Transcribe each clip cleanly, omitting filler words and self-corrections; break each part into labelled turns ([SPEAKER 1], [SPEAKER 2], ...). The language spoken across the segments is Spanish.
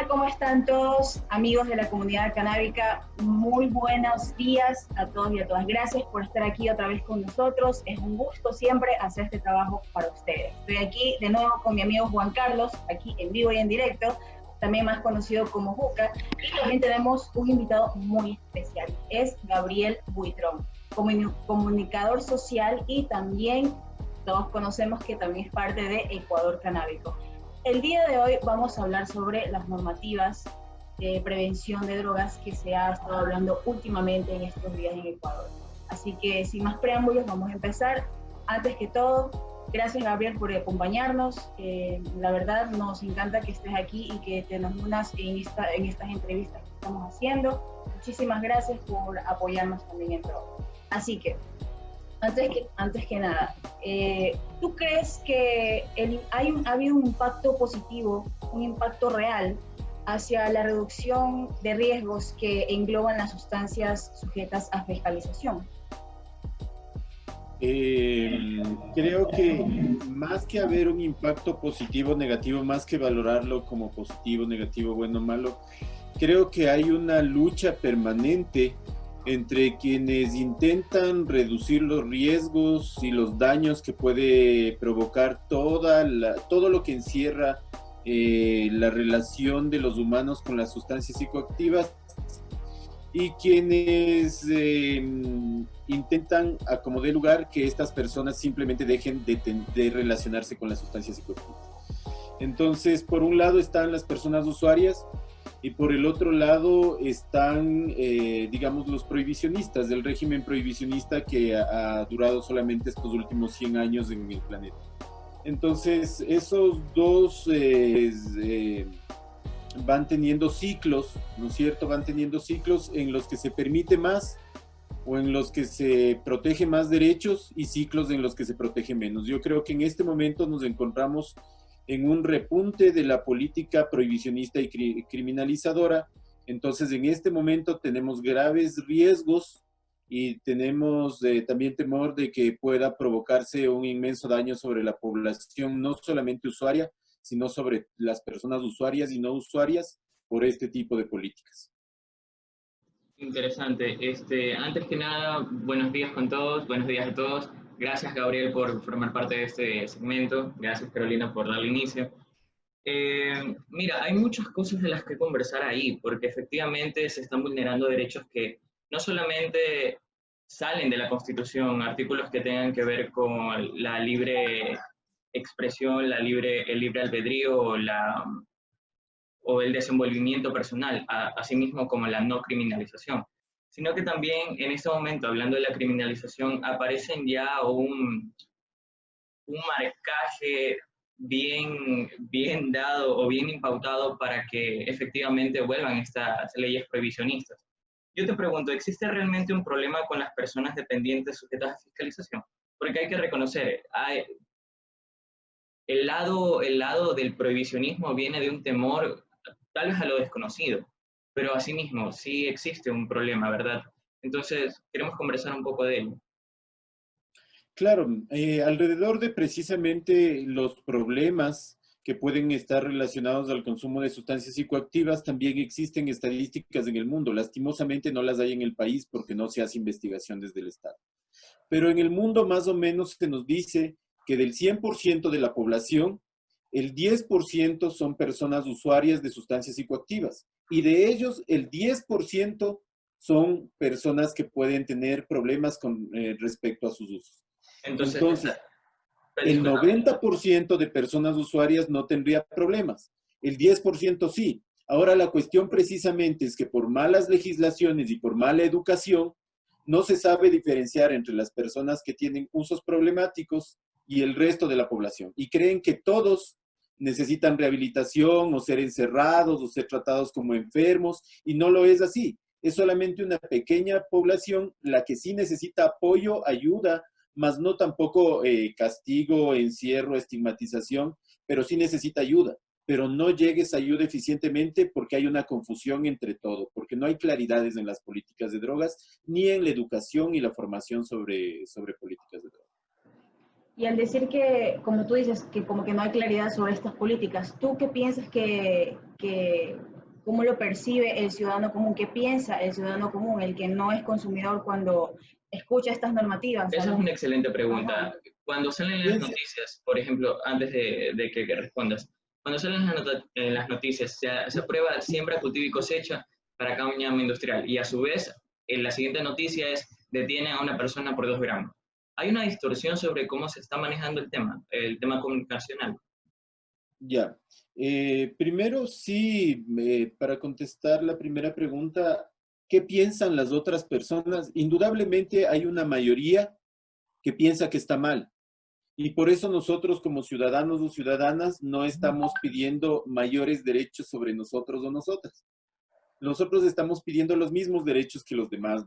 [SPEAKER 1] ¿Cómo están todos, amigos de la comunidad canábica? Muy buenos días a todos y a todas. Gracias por estar aquí otra vez con nosotros. Es un gusto siempre hacer este trabajo para ustedes. Estoy aquí de nuevo con mi amigo Juan Carlos, aquí en vivo y en directo, también más conocido como Juca. Y también tenemos un invitado muy especial. Es Gabriel Buitrón, comunicador social y también todos conocemos que también es parte de Ecuador Canábico. El día de hoy vamos a hablar sobre las normativas de prevención de drogas que se ha estado hablando últimamente en estos días en Ecuador. Así que sin más preámbulos vamos a empezar. Antes que todo, gracias Gabriel por acompañarnos. La verdad nos encanta que estés aquí y que te nos unas en estas entrevistas que estamos haciendo. Muchísimas gracias por apoyarnos también en todo. Así que antes que nada, ¿tú crees que ha habido un impacto positivo, un impacto real hacia la reducción de riesgos que engloban las sustancias sujetas a fiscalización?
[SPEAKER 2] Creo que más que haber un impacto positivo o negativo, más que valorarlo como positivo, negativo, bueno o malo, creo que hay una lucha permanente entre quienes intentan reducir los riesgos y los daños que puede provocar todo lo que encierra la relación de los humanos con las sustancias psicoactivas, y quienes intentan, a como dé lugar, que estas personas simplemente dejen de relacionarse con las sustancias psicoactivas. Entonces, por un lado están las personas usuarias, y por el otro lado están, digamos, los prohibicionistas, del régimen prohibicionista que ha durado solamente estos últimos 100 años en el planeta. Entonces, esos dos van teniendo ciclos, ¿no es cierto? Van teniendo ciclos en los que se permite más o en los que se protege más derechos, y ciclos en los que se protege menos. Yo creo que en este momento nos encontramos en un repunte de la política prohibicionista y criminalizadora. Entonces, en este momento tenemos graves riesgos y tenemos también temor de que pueda provocarse un inmenso daño sobre la población, no solamente usuaria, sino sobre las personas usuarias y no usuarias, por este tipo de políticas.
[SPEAKER 3] Interesante. Antes que nada, buenos días con todos, buenos días a todos. Gracias, Gabriel, por formar parte de este segmento. Gracias, Carolina, por darle inicio. Mira, hay muchas cosas de las que conversar ahí, porque efectivamente se están vulnerando derechos que no solamente salen de la Constitución, artículos que tengan que ver con la libre expresión, el libre albedrío o el desenvolvimiento personal, asimismo como la no criminalización, sino que también en este momento, hablando de la criminalización, aparecen ya un marcaje bien dado o bien impautado para que efectivamente vuelvan estas leyes prohibicionistas. Yo te pregunto, ¿existe realmente un problema con las personas dependientes sujetas a fiscalización? Porque hay que reconocer, el lado del prohibicionismo viene de un temor tal vez a lo desconocido, pero asimismo sí existe un problema, ¿verdad? Entonces, queremos conversar un poco de ello.
[SPEAKER 2] Claro, alrededor de precisamente los problemas que pueden estar relacionados al consumo de sustancias psicoactivas, también existen estadísticas en el mundo. Lastimosamente no las hay en el país porque no se hace investigación desde el Estado. Pero en el mundo más o menos se nos dice que del 100% de la población, el 10% son personas usuarias de sustancias psicoactivas, y de ellos el 10% son personas que pueden tener problemas con respecto a sus usos. Entonces, el 90% de personas usuarias no tendría problemas, el 10% sí. Ahora la cuestión precisamente es que por malas legislaciones y por mala educación, no se sabe diferenciar entre las personas que tienen usos problemáticos y el resto de la población. Y creen que todos necesitan rehabilitación o ser encerrados o ser tratados como enfermos, y no lo es así. Es solamente una pequeña población la que sí necesita apoyo, ayuda, más no tampoco castigo, encierro, estigmatización, pero sí necesita ayuda. Pero no llegue esa ayuda eficientemente porque hay una confusión entre todo, porque no hay claridades en las políticas de drogas, ni en la educación y la formación sobre políticas de drogas.
[SPEAKER 1] Y al decir que, como tú dices, que como que no hay claridad sobre estas políticas, ¿tú qué piensas que ¿Cómo lo percibe el ciudadano común? ¿Qué piensa el ciudadano común, el que no es consumidor cuando escucha estas normativas?
[SPEAKER 3] Esa es una excelente
[SPEAKER 1] Ajá.
[SPEAKER 3] pregunta. Cuando salen las
[SPEAKER 2] Piensa,
[SPEAKER 3] noticias, por ejemplo, antes de que respondas, cuando salen en las noticias, se aprueba siembra, cultivo y cosecha para cáñamo industrial y a su vez, en la siguiente noticia es detiene a una persona por 2 gramos. Hay una distorsión sobre cómo se está manejando el tema comunicacional.
[SPEAKER 2] ya. Primero, sí, para contestar la primera pregunta, ¿qué piensan las otras personas? Indudablemente hay una mayoría que piensa que está mal. Y por eso nosotros como ciudadanos o ciudadanas no estamos pidiendo mayores derechos sobre nosotros o nosotras. Nosotros estamos pidiendo los mismos derechos que los demás,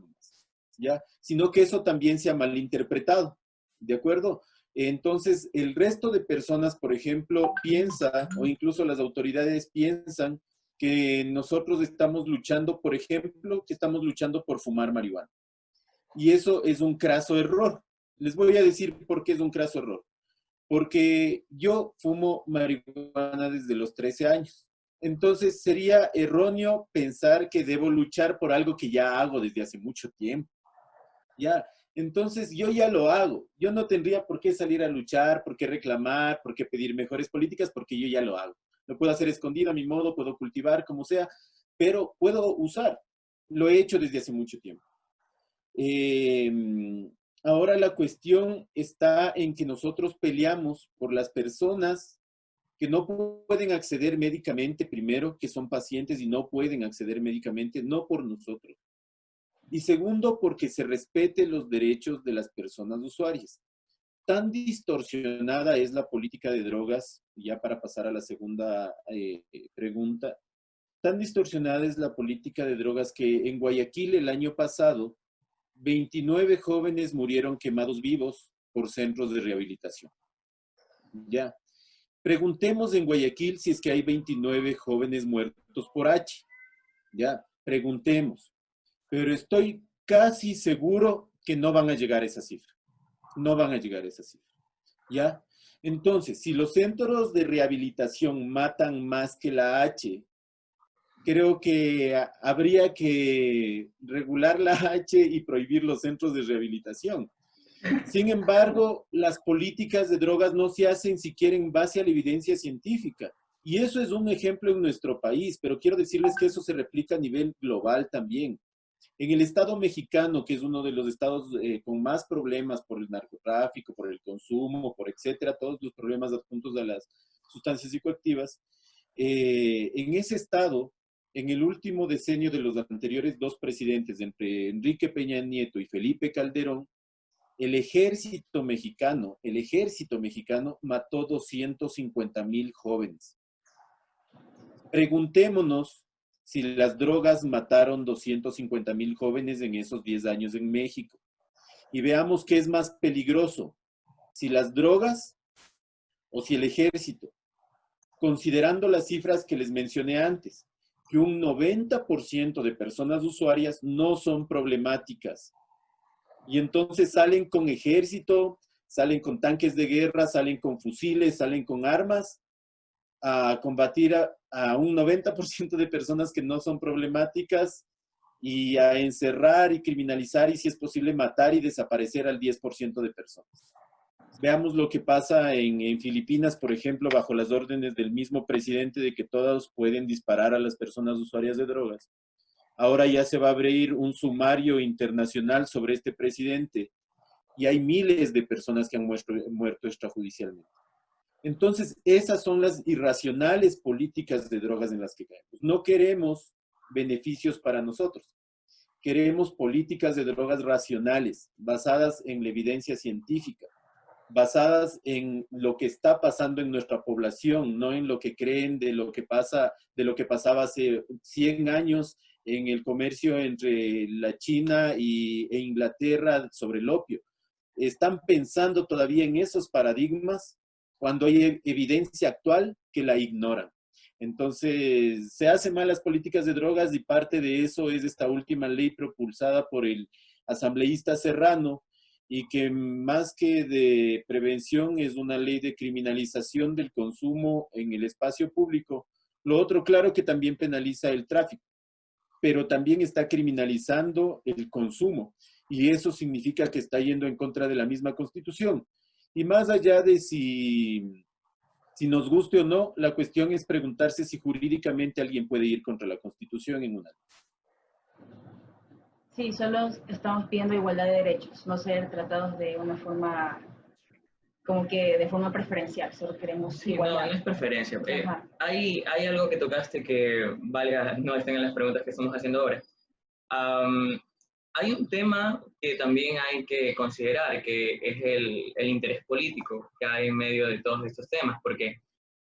[SPEAKER 2] ¿ya? Sino que eso también se ha malinterpretado, ¿de acuerdo? Entonces, el resto de personas, por ejemplo, piensa, o incluso las autoridades piensan, que nosotros estamos luchando, por ejemplo, que estamos luchando por fumar marihuana. Y eso es un craso error. Les voy a decir por qué es un craso error. Porque yo fumo marihuana desde los 13 años. Entonces sería erróneo pensar que debo luchar por algo que ya hago desde hace mucho tiempo. Ya, entonces yo ya lo hago. Yo no tendría por qué salir a luchar, por qué reclamar, por qué pedir mejores políticas, porque yo ya lo hago. Lo puedo hacer escondido a mi modo, puedo cultivar como sea, pero puedo usar. Lo he hecho desde hace mucho tiempo. Eh, Ahora la cuestión está en que nosotros peleamos por las personas que no pueden acceder médicamente, primero, que son pacientes y no pueden acceder médicamente, no por nosotros. Y segundo, porque se respete los derechos de las personas usuarias. Tan distorsionada es la política de drogas, ya para pasar a la segunda pregunta, tan distorsionada es la política de drogas que en Guayaquil el año pasado 29 jóvenes murieron quemados vivos por centros de rehabilitación. Ya. Preguntemos en Guayaquil si es que hay 29 jóvenes muertos por H. Ya, preguntemos. Pero estoy casi seguro que no van a llegar a esa cifra. No van a llegar a esa cifra. ¿Ya? Entonces, si los centros de rehabilitación matan más que la H, creo que habría que regular la H y prohibir los centros de rehabilitación. Sin embargo, las políticas de drogas no se hacen siquiera en base a la evidencia científica. Y eso es un ejemplo en nuestro país, pero quiero decirles que eso se replica a nivel global también. En el Estado mexicano, que es uno de los estados con más problemas por el narcotráfico, por el consumo, por etcétera, todos los problemas adjuntos a las sustancias psicoactivas, en ese estado, en el último decenio de los anteriores dos presidentes, entre Enrique Peña Nieto y Felipe Calderón, el ejército mexicano mató 250,000 jóvenes. Preguntémonos si las drogas mataron 250,000 jóvenes en esos 10 años en México. Y veamos qué es más peligroso, si las drogas o si el ejército, considerando las cifras que les mencioné antes, que un 90% de personas usuarias no son problemáticas. Y entonces salen con ejército, salen con tanques de guerra, salen con fusiles, salen con armas a combatir a un 90% de personas que no son problemáticas y a encerrar y criminalizar y si es posible matar y desaparecer al 10% de personas. Veamos lo que pasa en Filipinas, por ejemplo, bajo las órdenes del mismo presidente de que todos pueden disparar a las personas usuarias de drogas. Ahora ya se va a abrir un sumario internacional sobre este presidente y hay miles de personas que han muerto extrajudicialmente. Entonces, esas son las irracionales políticas de drogas en las que caemos. No queremos beneficios para nosotros. Queremos políticas de drogas racionales, basadas en la evidencia científica, basadas en lo que está pasando en nuestra población, no en lo que creen de lo que pasa, de lo que pasaba hace 100 años en el comercio entre la China e Inglaterra sobre el opio. Están pensando todavía en esos paradigmas cuando hay evidencia actual que la ignoran. Entonces, se hacen malas políticas de drogas y parte de eso es esta última ley propulsada por el asambleísta Serrano y que más que de prevención es una ley de criminalización del consumo en el espacio público, Lo otro, claro que también penaliza el tráfico, pero también está criminalizando el consumo. Y eso significa que está yendo en contra de la misma Constitución. Y más allá de si nos guste o no, la cuestión es preguntarse si jurídicamente alguien puede ir contra la Constitución en una ley.
[SPEAKER 1] Sí, solo estamos pidiendo igualdad de derechos, no ser tratados de una forma, como que de forma preferencial, solo queremos
[SPEAKER 3] Sí,
[SPEAKER 1] igualdad.
[SPEAKER 3] no es preferencia.
[SPEAKER 1] Ajá.
[SPEAKER 3] Hay algo que tocaste que valga, no estén en las preguntas que estamos haciendo ahora. Am, Hay un tema que también hay que considerar, que es el interés político que hay en medio de todos estos temas, porque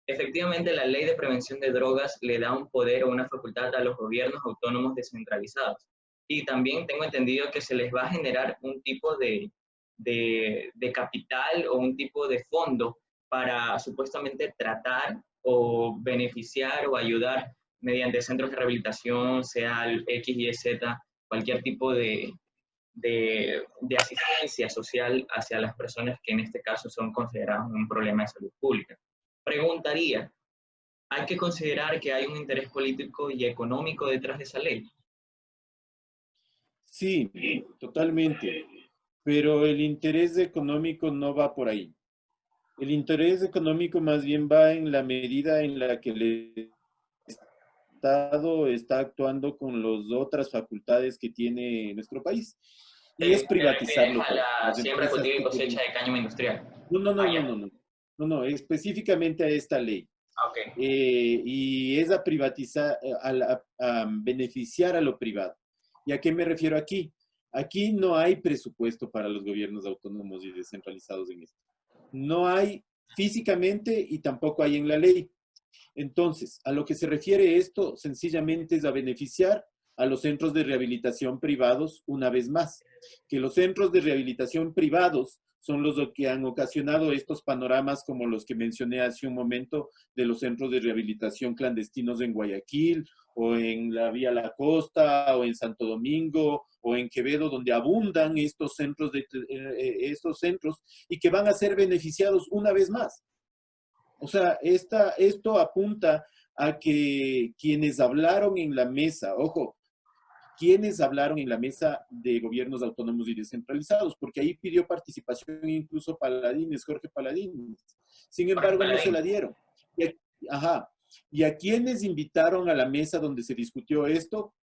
[SPEAKER 3] efectivamente la ley de prevención de drogas le da un poder o una facultad a los gobiernos autónomos descentralizados. Y también tengo entendido que se les va a generar un tipo de capital o un tipo de fondo para supuestamente tratar o beneficiar o ayudar mediante centros de rehabilitación, sea el X, Y, Z, cualquier tipo de asistencia social hacia las personas que en este caso son consideradas un problema de salud pública. Preguntaría, ¿hay que considerar que hay un interés político y económico detrás de esa ley?
[SPEAKER 2] Sí, totalmente. Pero el interés económico no va por ahí. El interés económico más bien va en la medida en la que el Estado está actuando con las otras facultades que tiene nuestro país. Y es
[SPEAKER 3] ¿Te refieres
[SPEAKER 2] privatizarlo
[SPEAKER 3] a
[SPEAKER 2] todo.
[SPEAKER 3] la
[SPEAKER 2] Las
[SPEAKER 3] siembra,
[SPEAKER 2] empresas
[SPEAKER 3] cultivo y
[SPEAKER 2] que
[SPEAKER 3] cosecha
[SPEAKER 2] tienen...
[SPEAKER 3] de cáñamo industrial?
[SPEAKER 2] No, no, no,
[SPEAKER 3] Ah,
[SPEAKER 2] no,
[SPEAKER 3] ya.
[SPEAKER 2] no, no. No, no, específicamente a esta ley.
[SPEAKER 3] Ok.
[SPEAKER 2] Y es a privatizar, a beneficiar a lo privado. ¿Y a qué me refiero aquí? Aquí no hay presupuesto para los gobiernos autónomos y descentralizados en esto. No hay físicamente y tampoco hay en la ley. Entonces, a lo que se refiere esto, sencillamente es a beneficiar a los centros de rehabilitación privados una vez más. Que los centros de rehabilitación privados son los que han ocasionado estos panoramas como los que mencioné hace un momento de los centros de rehabilitación clandestinos en Guayaquil o en la Vía La Costa o en Santo Domingo o en Quevedo, donde abundan estos centros y que van a ser beneficiados una vez más. O sea, esto apunta a que quienes hablaron en la mesa, ojo, quienes hablaron en la mesa de gobiernos autónomos y descentralizados, porque ahí pidió participación incluso Paladines, Jorge Paladines. Sin embargo, no se la dieron. Ajá. Y a quienes invitaron a la mesa donde se discutió esto,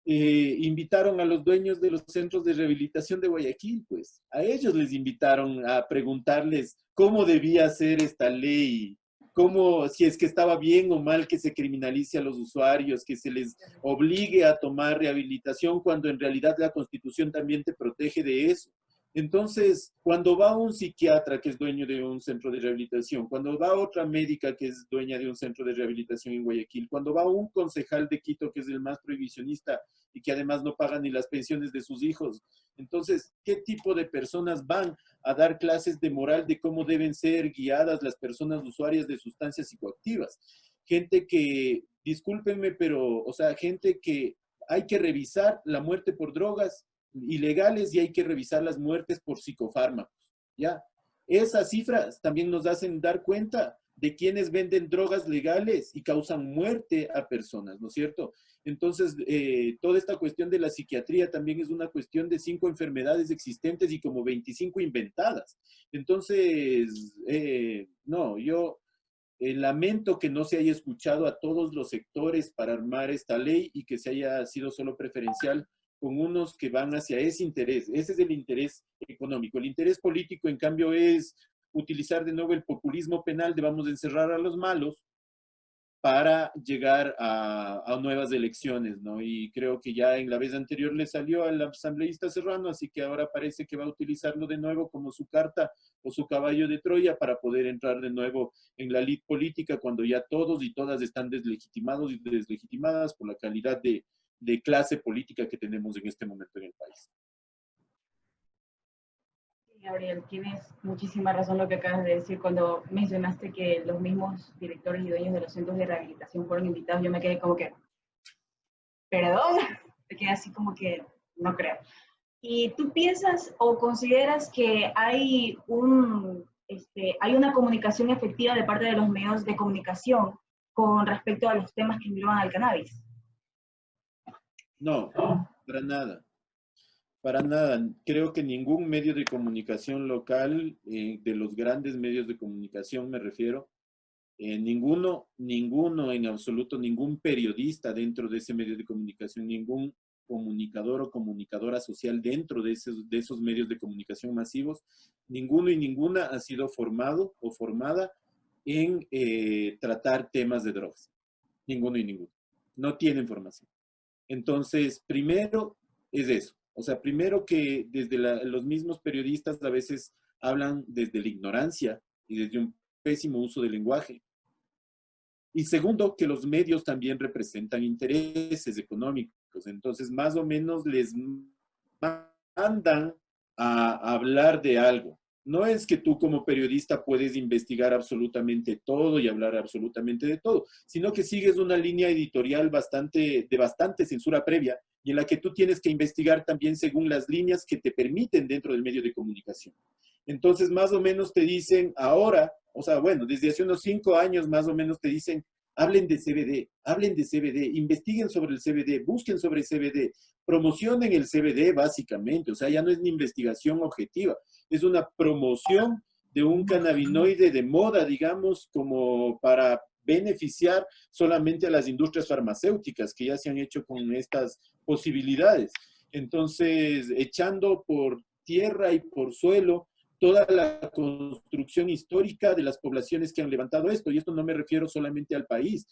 [SPEAKER 2] invitaron a los dueños de los centros de rehabilitación de Guayaquil, pues. A ellos les invitaron a preguntarles cómo debía ser esta ley, cómo, si es que estaba bien o mal que se criminalice a los usuarios, que se les obligue a tomar rehabilitación, cuando en realidad la Constitución también te protege de eso. Entonces, cuando va un psiquiatra que es dueño de un centro de rehabilitación, cuando va otra médica que es dueña de un centro de rehabilitación en Guayaquil, cuando va un concejal de Quito que es el más prohibicionista y que además no paga ni las pensiones de sus hijos, entonces, ¿qué tipo de personas van a dar clases de moral de cómo deben ser guiadas las personas usuarias de sustancias psicoactivas? Gente que, discúlpenme, pero, o sea, gente que hay que revisar la muerte por drogas ilegales y hay que revisar las muertes por psicofármacos, ¿ya? Esas cifras también nos hacen dar cuenta de quienes venden drogas legales y causan muerte a personas, ¿no es cierto? Entonces, toda esta cuestión de la psiquiatría también es una cuestión de 5 enfermedades existentes y como 25 inventadas. Entonces, no, yo lamento que no se haya escuchado a todos los sectores para armar esta ley y que se haya sido solo preferencial con unos que van hacia ese interés. Ese es el interés económico. El interés político, en cambio, es utilizar de nuevo el populismo penal de vamos a encerrar a los malos para llegar a nuevas elecciones, ¿no? Y creo que ya en la vez anterior le salió al asambleísta Serrano, así que ahora parece que va a utilizarlo de nuevo como su carta o su caballo de Troya para poder entrar de nuevo en la lid política cuando ya todos y todas están deslegitimados y deslegitimadas por la calidad de clase política que tenemos en este momento en el país.
[SPEAKER 1] Gabriel, tienes muchísima razón lo que acabas de decir. Cuando mencionaste que los mismos directores y dueños de los centros de rehabilitación fueron invitados, yo me quedé como que, ¿perdón? Me quedé así como que, no creo. ¿Y tú piensas o consideras que hay una comunicación efectiva de parte de los medios de comunicación con respecto a los temas que engloban al cannabis.
[SPEAKER 2] No, para nada. Para nada. Creo que ningún medio de comunicación local, de los grandes medios de comunicación me refiero, ninguno en absoluto, ningún periodista dentro de ese medio de comunicación, ningún comunicador o comunicadora social dentro de esos medios de comunicación masivos, ninguno y ninguna ha sido formado o formada en tratar temas de drogas. Ninguno y ninguno. No tienen formación. Entonces, primero es eso. O sea, primero que desde los mismos periodistas a veces hablan desde la ignorancia y desde un pésimo uso del lenguaje. Y segundo, que los medios también representan intereses económicos. Entonces, más o menos les mandan a hablar de algo. No es que tú como periodista puedes investigar absolutamente todo y hablar absolutamente de todo, sino que sigues una línea editorial de bastante censura previa y en la que tú tienes que investigar también según las líneas que te permiten dentro del medio de comunicación. Entonces, más o menos te dicen ahora, o sea, bueno, desde hace unos 5 años más o menos te dicen, hablen de CBD, investiguen sobre el CBD, busquen sobre el CBD, promocionen el CBD básicamente, o sea, ya no es ni investigación objetiva, es una promoción de un cannabinoide de moda, digamos, como para beneficiar solamente a las industrias farmacéuticas que ya se han hecho con estas posibilidades. Entonces, echando por tierra y por suelo toda la construcción histórica de las poblaciones que han levantado esto. Y esto no me refiero solamente al país,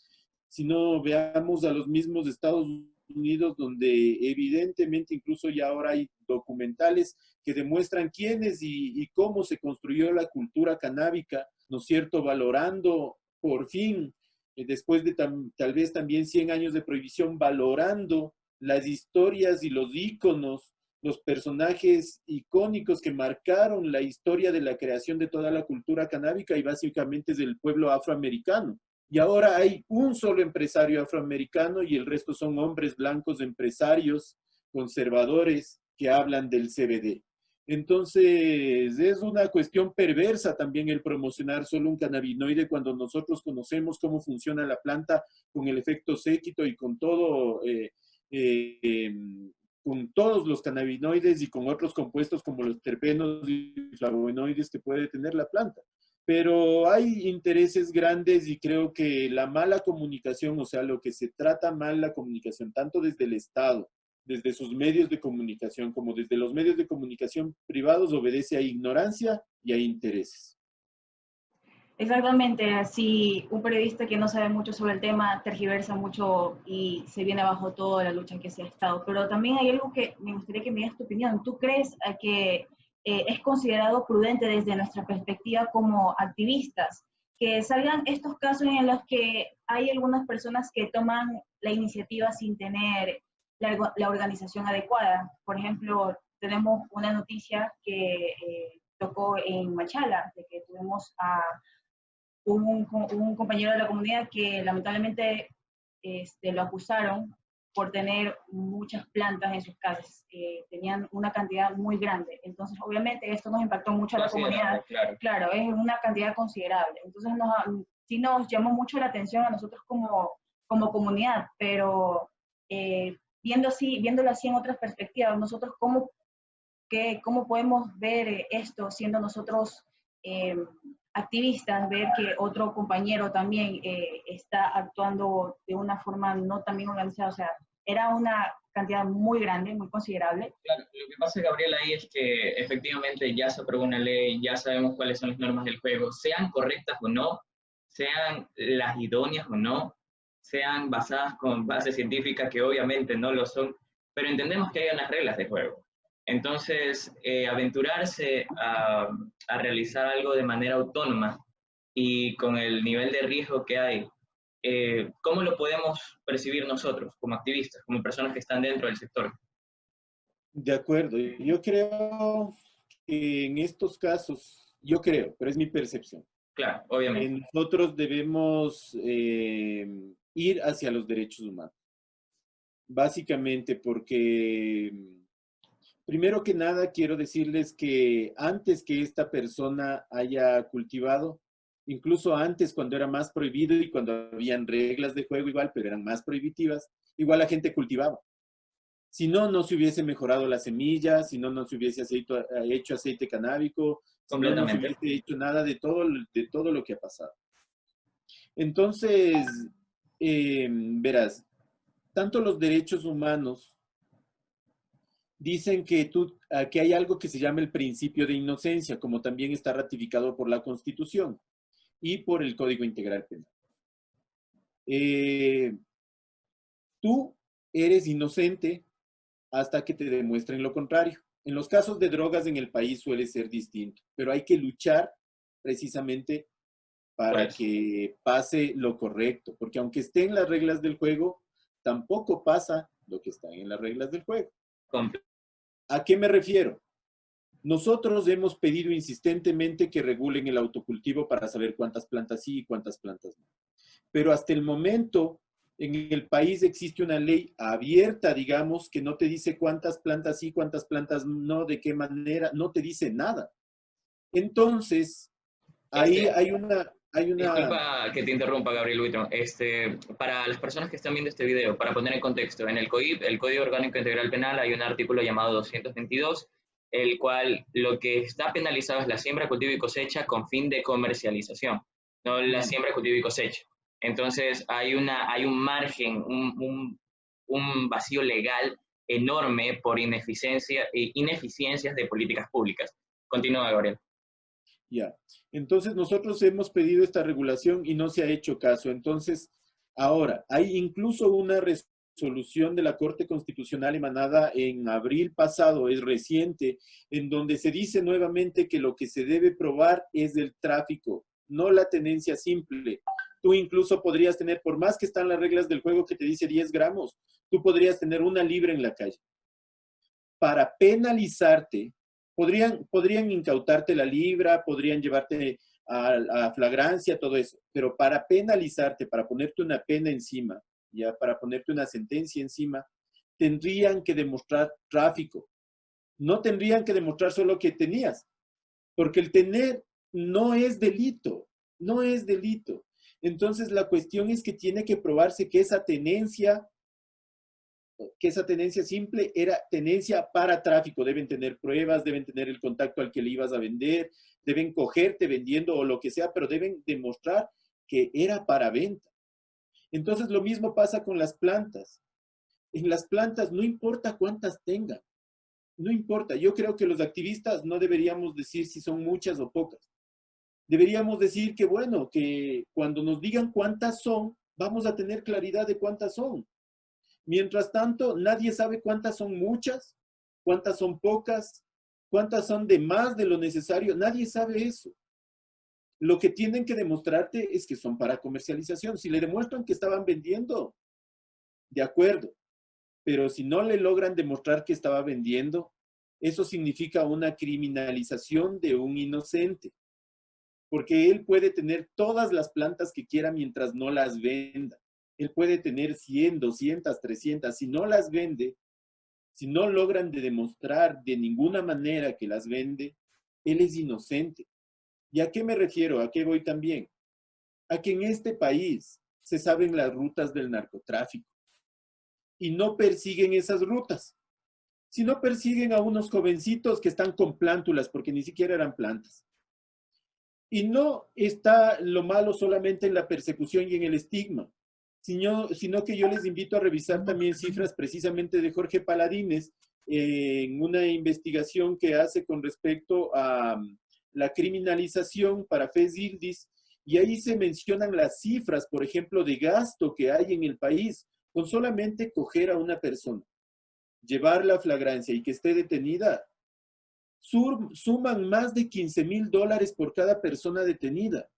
[SPEAKER 2] sino veamos a los mismos Estados Unidos, donde evidentemente incluso ya ahora hay documentales que demuestran quiénes y cómo se construyó la cultura canábica, ¿no es cierto?, valorando por fin, después de tal vez también 100 años de prohibición, valorando las historias y los íconos, los personajes icónicos que marcaron la historia de la creación de toda la cultura canábica y básicamente es del pueblo afroamericano. Y ahora hay un solo empresario afroamericano y el resto son hombres blancos empresarios conservadores que hablan del CBD. Entonces, es una cuestión perversa también el promocionar solo un cannabinoide cuando nosotros conocemos cómo funciona la planta con el efecto séquito y con todo, con todos los cannabinoides y con otros compuestos como los terpenos y flavonoides que puede tener la planta. Pero hay intereses grandes y creo que la mala comunicación, o sea, lo que se trata mal la comunicación, tanto desde el Estado, desde sus medios de comunicación, como desde los medios de comunicación privados, obedece a ignorancia y a intereses.
[SPEAKER 1] Exactamente, así un periodista que no sabe mucho sobre el tema tergiversa mucho y se viene abajo toda la lucha en que se ha estado. Pero también hay algo que me gustaría que me digas tu opinión. ¿Tú crees que es considerado prudente desde nuestra perspectiva como activistas que salgan estos casos en los que hay algunas personas que toman la iniciativa sin tener la organización adecuada? Por ejemplo, tenemos una noticia que tocó en Machala, de que tuvimos a un compañero de la comunidad que lamentablemente lo acusaron por tener muchas plantas en sus casas. Tenían una cantidad muy grande. Entonces, obviamente, esto nos impactó mucho a la comunidad. Claro, es una cantidad considerable. Entonces, sí nos llamó mucho la atención a nosotros como comunidad, pero viéndolo así en otras perspectivas, nosotros cómo podemos ver esto siendo nosotros activistas, ver que otro compañero también está actuando de una forma no tan bien organizada, o sea, era una cantidad muy grande, muy considerable.
[SPEAKER 3] Claro, lo que pasa, Gabriela, ahí es que efectivamente ya se aprobó una ley, ya sabemos cuáles son las normas del juego, sean correctas o no, sean las idóneas o no, sean basadas con bases científicas que obviamente no lo son, pero entendemos que hay unas reglas de juego. Entonces, aventurarse a realizar algo de manera autónoma y con el nivel de riesgo que hay, ¿cómo lo podemos percibir nosotros como activistas, como personas que están dentro del sector?
[SPEAKER 2] De acuerdo. Yo creo que en estos casos, yo creo, pero es mi percepción.
[SPEAKER 3] Claro, obviamente.
[SPEAKER 2] Nosotros debemos ir hacia los derechos humanos. Básicamente porque, primero que nada, quiero decirles que antes que esta persona haya cultivado, incluso antes cuando era más prohibido y cuando habían reglas de juego igual, pero eran más prohibitivas, igual la gente cultivaba. Si no, no se hubiese mejorado la semilla, si no, no se hubiese hecho aceite canábico, si no, no se
[SPEAKER 3] Completamente.
[SPEAKER 2] hubiese hecho nada de todo lo que ha pasado. Entonces, verás, tanto los derechos humanos dicen que hay algo que se llama el principio de inocencia, como también está ratificado por la Constitución y por el Código Integral Penal. Tú eres inocente hasta que te demuestren lo contrario. En los casos de drogas en el país suele ser distinto, pero hay que luchar precisamente para
[SPEAKER 3] Pues,
[SPEAKER 2] que pase lo correcto, porque aunque esté en las reglas del juego, tampoco pasa lo que está en las reglas del juego.
[SPEAKER 3] comple-
[SPEAKER 2] ¿A qué me refiero? Nosotros hemos pedido insistentemente que regulen el autocultivo para saber cuántas plantas sí y cuántas plantas no. Pero hasta el momento, en el país existe una ley abierta, digamos, que no te dice cuántas plantas sí, cuántas plantas no, de qué manera, no te dice nada. Entonces, ahí
[SPEAKER 3] este,
[SPEAKER 2] hay una,
[SPEAKER 3] disculpa que te interrumpa, Gabriel Buitrón. Para las personas que están viendo este video, para poner en contexto, en el COIP, el Código Orgánico Integral Penal, hay un artículo llamado 222, el cual lo que está penalizado es la siembra, cultivo y cosecha con fin de comercialización, no la siembra, cultivo y cosecha. Entonces, hay un margen, un vacío legal enorme por ineficiencias de políticas públicas. Continúa, Gabriel.
[SPEAKER 2] ya. Entonces, nosotros hemos pedido esta regulación y no se ha hecho caso. Entonces, ahora, hay incluso una resolución de la Corte Constitucional emanada en abril pasado, es reciente, en donde se dice nuevamente que lo que se debe probar es el tráfico, no la tenencia simple. Tú incluso podrías tener, por más que están las reglas del juego que te dice 10 gramos, tú podrías tener una libra en la calle. Para penalizarte, podrían incautarte la libra, podrían llevarte a flagrancia, todo eso, pero para penalizarte, para ponerte una pena encima, ya para ponerte una sentencia encima, tendrían que demostrar tráfico. No tendrían que demostrar solo que tenías, porque el tener no es delito, no es delito. Entonces la cuestión es que tiene que probarse que esa tenencia simple era tenencia para tráfico. Deben tener pruebas, deben tener el contacto al que le ibas a vender, deben cogerte vendiendo o lo que sea, pero deben demostrar que era para venta. Entonces lo mismo pasa con las plantas. En las plantas no importa cuántas tengan, no importa. Yo creo que los activistas no deberíamos decir si son muchas o pocas. Deberíamos decir que, bueno, que cuando nos digan cuántas son, vamos a tener claridad de cuántas son. Mientras tanto, nadie sabe cuántas son muchas, cuántas son pocas, cuántas son de más de lo necesario. Nadie sabe eso. Lo que tienen que demostrarte es que son para comercialización. Si le demuestran que estaban vendiendo, de acuerdo. Pero si no le logran demostrar que estaba vendiendo, eso significa una criminalización de un inocente. Porque él puede tener todas las plantas que quiera mientras no las venda. Él puede tener 100, 200, 300. Si no las vende, si no logran de demostrar de ninguna manera que las vende, él es inocente. ¿Y a qué me refiero? ¿A qué voy también? A que en este país se saben las rutas del narcotráfico y no persiguen esas rutas, sino persiguen a unos jovencitos que están con plántulas, porque ni siquiera eran plantas. Y no está lo malo solamente en la persecución y en el estigma, sino que yo les invito a revisar también cifras precisamente de Jorge Paladines en una investigación que hace con respecto a la criminalización para Fez Ildis, y ahí se mencionan las cifras, por ejemplo, de gasto que hay en el país con solamente coger a una persona, llevarla a flagrancia y que esté detenida. Suman más de $15,000 por cada persona detenida.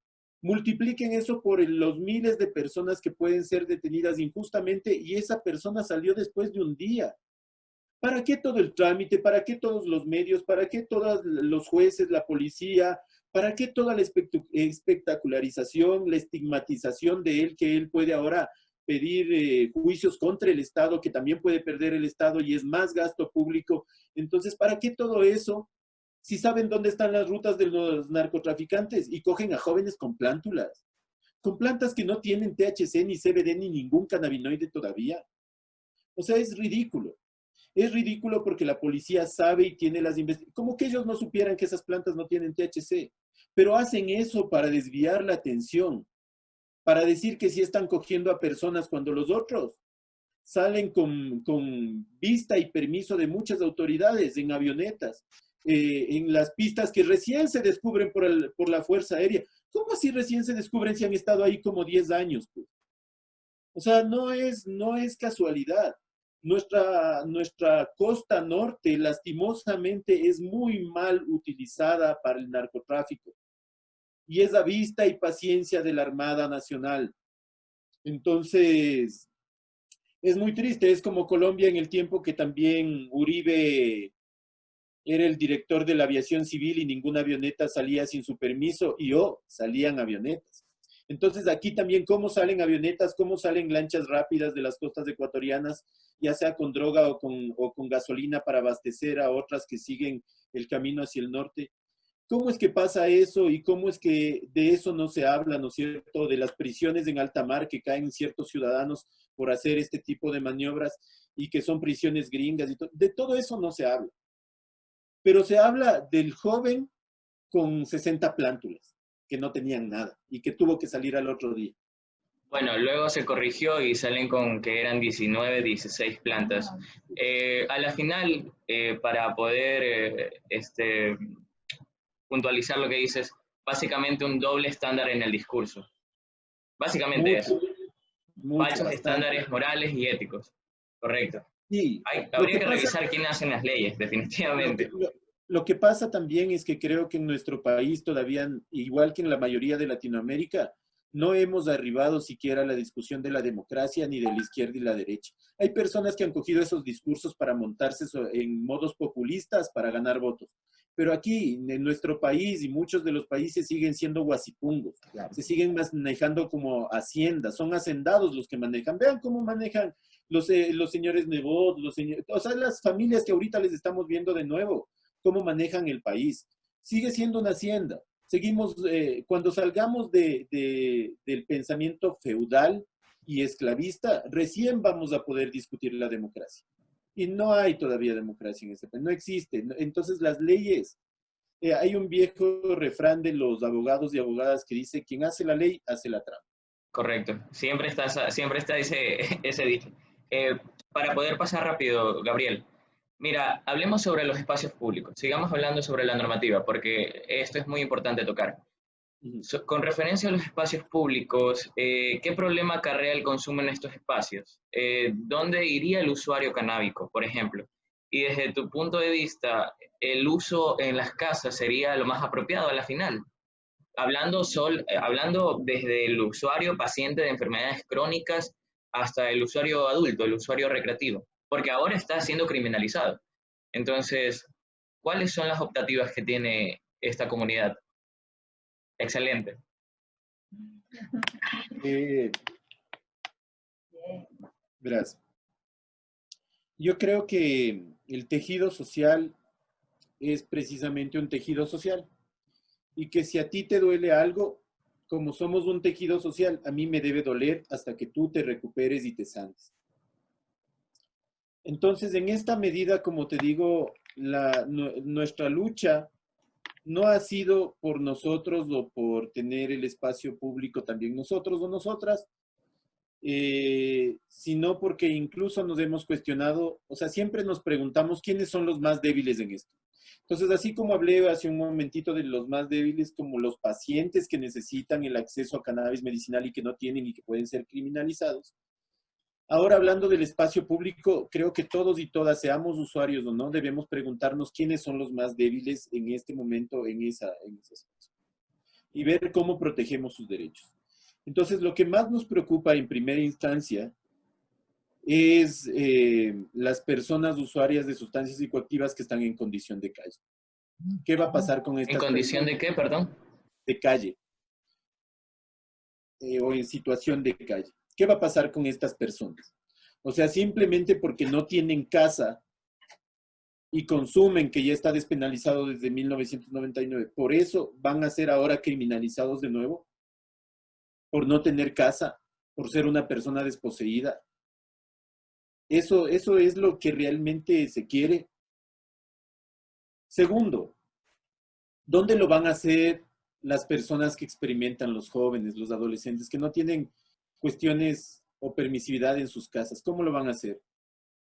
[SPEAKER 2] Multipliquen eso por los miles de personas que pueden ser detenidas injustamente y esa persona salió después de un día. ¿Para qué todo el trámite? ¿Para qué todos los medios? ¿Para qué todos los jueces, la policía? ¿Para qué toda la espectacularización, la estigmatización de él, que él puede ahora pedir juicios contra el Estado, que también puede perder el Estado y es más gasto público? Entonces, ¿para qué todo eso Si saben dónde están las rutas de los narcotraficantes y cogen a jóvenes con plantas que no tienen THC, ni CBD, ni ningún cannabinoide todavía. O sea, es ridículo. Es ridículo porque la policía sabe y tiene las investigaciones. Como que ellos no supieran que esas plantas no tienen THC. Pero hacen eso para desviar la atención, para decir que sí están cogiendo a personas cuando los otros salen con vista y permiso de muchas autoridades en avionetas, en las pistas que recién se descubren por la Fuerza Aérea. ¿Cómo así recién se descubren si han estado ahí como 10 años? Pues? O sea, no es casualidad. Nuestra costa norte, lastimosamente, es muy mal utilizada para el narcotráfico. Y es a vista y paciencia de la Armada Nacional. Entonces, es muy triste. Es como Colombia en el tiempo que también Uribe era el director de la aviación civil y ninguna avioneta salía sin su permiso y salían avionetas. Entonces aquí también cómo salen avionetas, cómo salen lanchas rápidas de las costas ecuatorianas, ya sea con droga o con gasolina para abastecer a otras que siguen el camino hacia el norte. ¿Cómo es que pasa eso y cómo es que de eso no se habla, ¿no es cierto? De las prisiones en alta mar que caen ciertos ciudadanos por hacer este tipo de maniobras y que son prisiones gringas y de todo eso no se habla. Pero se habla del joven con 60 plántulas, que no tenían nada y que tuvo que salir al otro día.
[SPEAKER 3] Bueno, luego se corrigió y salen con que eran 19, 16 plantas. A la final, para poder puntualizar lo que dices, básicamente un doble estándar en el discurso. Básicamente
[SPEAKER 2] Mucho,
[SPEAKER 3] eso. Falsos
[SPEAKER 2] bastante.
[SPEAKER 3] estándares morales y éticos. Correcto.
[SPEAKER 2] Sí,
[SPEAKER 3] Habría que revisar quién hace las leyes, definitivamente.
[SPEAKER 2] Lo que pasa también es que creo que en nuestro país todavía, igual que en la mayoría de Latinoamérica, no hemos arribado siquiera a la discusión de la democracia ni de la izquierda y la derecha. Hay personas que han cogido esos discursos para montarse en modos populistas para ganar votos. Pero aquí, en nuestro país y muchos de los países siguen siendo guasipungos. Claro. Se siguen manejando como haciendas, son hacendados los que manejan. Vean cómo manejan los señores Nebot, o sea, las familias que ahorita les estamos viendo de nuevo, cómo manejan el país. Sigue siendo una hacienda. Seguimos, cuando salgamos del pensamiento feudal y esclavista, recién vamos a poder discutir la democracia. Y no hay todavía democracia en ese país, no existe. Entonces las leyes, hay un viejo refrán de los abogados y abogadas que dice, quien hace la ley, hace la trampa.
[SPEAKER 3] Correcto, siempre está ese dicho. Para poder pasar rápido, Gabriel, mira, hablemos sobre los espacios públicos, sigamos hablando sobre la normativa, porque esto es muy importante tocar. Con referencia a los espacios públicos, ¿qué problema acarrea el consumo en estos espacios? ¿Dónde iría el usuario canábico, por ejemplo? Y desde tu punto de vista, ¿el uso en las casas sería lo más apropiado a la final? Hablando desde el usuario paciente de enfermedades crónicas hasta el usuario adulto, el usuario recreativo, porque ahora está siendo criminalizado. Entonces, ¿cuáles son las optativas que tiene esta comunidad? Excelente.
[SPEAKER 2] Verás, yo creo que el tejido social es precisamente un tejido social y que si a ti te duele algo, como somos un tejido social, a mí me debe doler hasta que tú te recuperes y te sanes. Entonces, en esta medida, como te digo, nuestra lucha no ha sido por nosotros o por tener el espacio público también nosotros o nosotras, sino porque incluso nos hemos cuestionado, o sea, siempre nos preguntamos quiénes son los más débiles en esto. Entonces, así como hablé hace un momentito de los más débiles, como los pacientes que necesitan el acceso a cannabis medicinal y que no tienen y que pueden ser criminalizados, ahora hablando del espacio público, creo que todos y todas, seamos usuarios o no, debemos preguntarnos quiénes son los más débiles en este momento en esa situación y ver cómo protegemos sus derechos. Entonces, lo que más nos preocupa en primera instancia es las personas usuarias de sustancias psicoactivas que están en condición de calle. ¿Qué va a pasar con estas
[SPEAKER 3] personas? ¿En condición de qué, perdón?
[SPEAKER 2] De calle. O en situación de calle. ¿Qué va a pasar con estas personas? O sea, simplemente porque no tienen casa, y consumen, que ya está despenalizado desde 1999, ¿por eso van a ser ahora criminalizados de nuevo? ¿Por no tener casa? ¿Por ser una persona desposeída? Eso es lo que realmente se quiere. Segundo, ¿dónde lo van a hacer las personas que experimentan, los jóvenes, los adolescentes, que no tienen cuestiones o permisividad en sus casas? ¿Cómo lo van a hacer?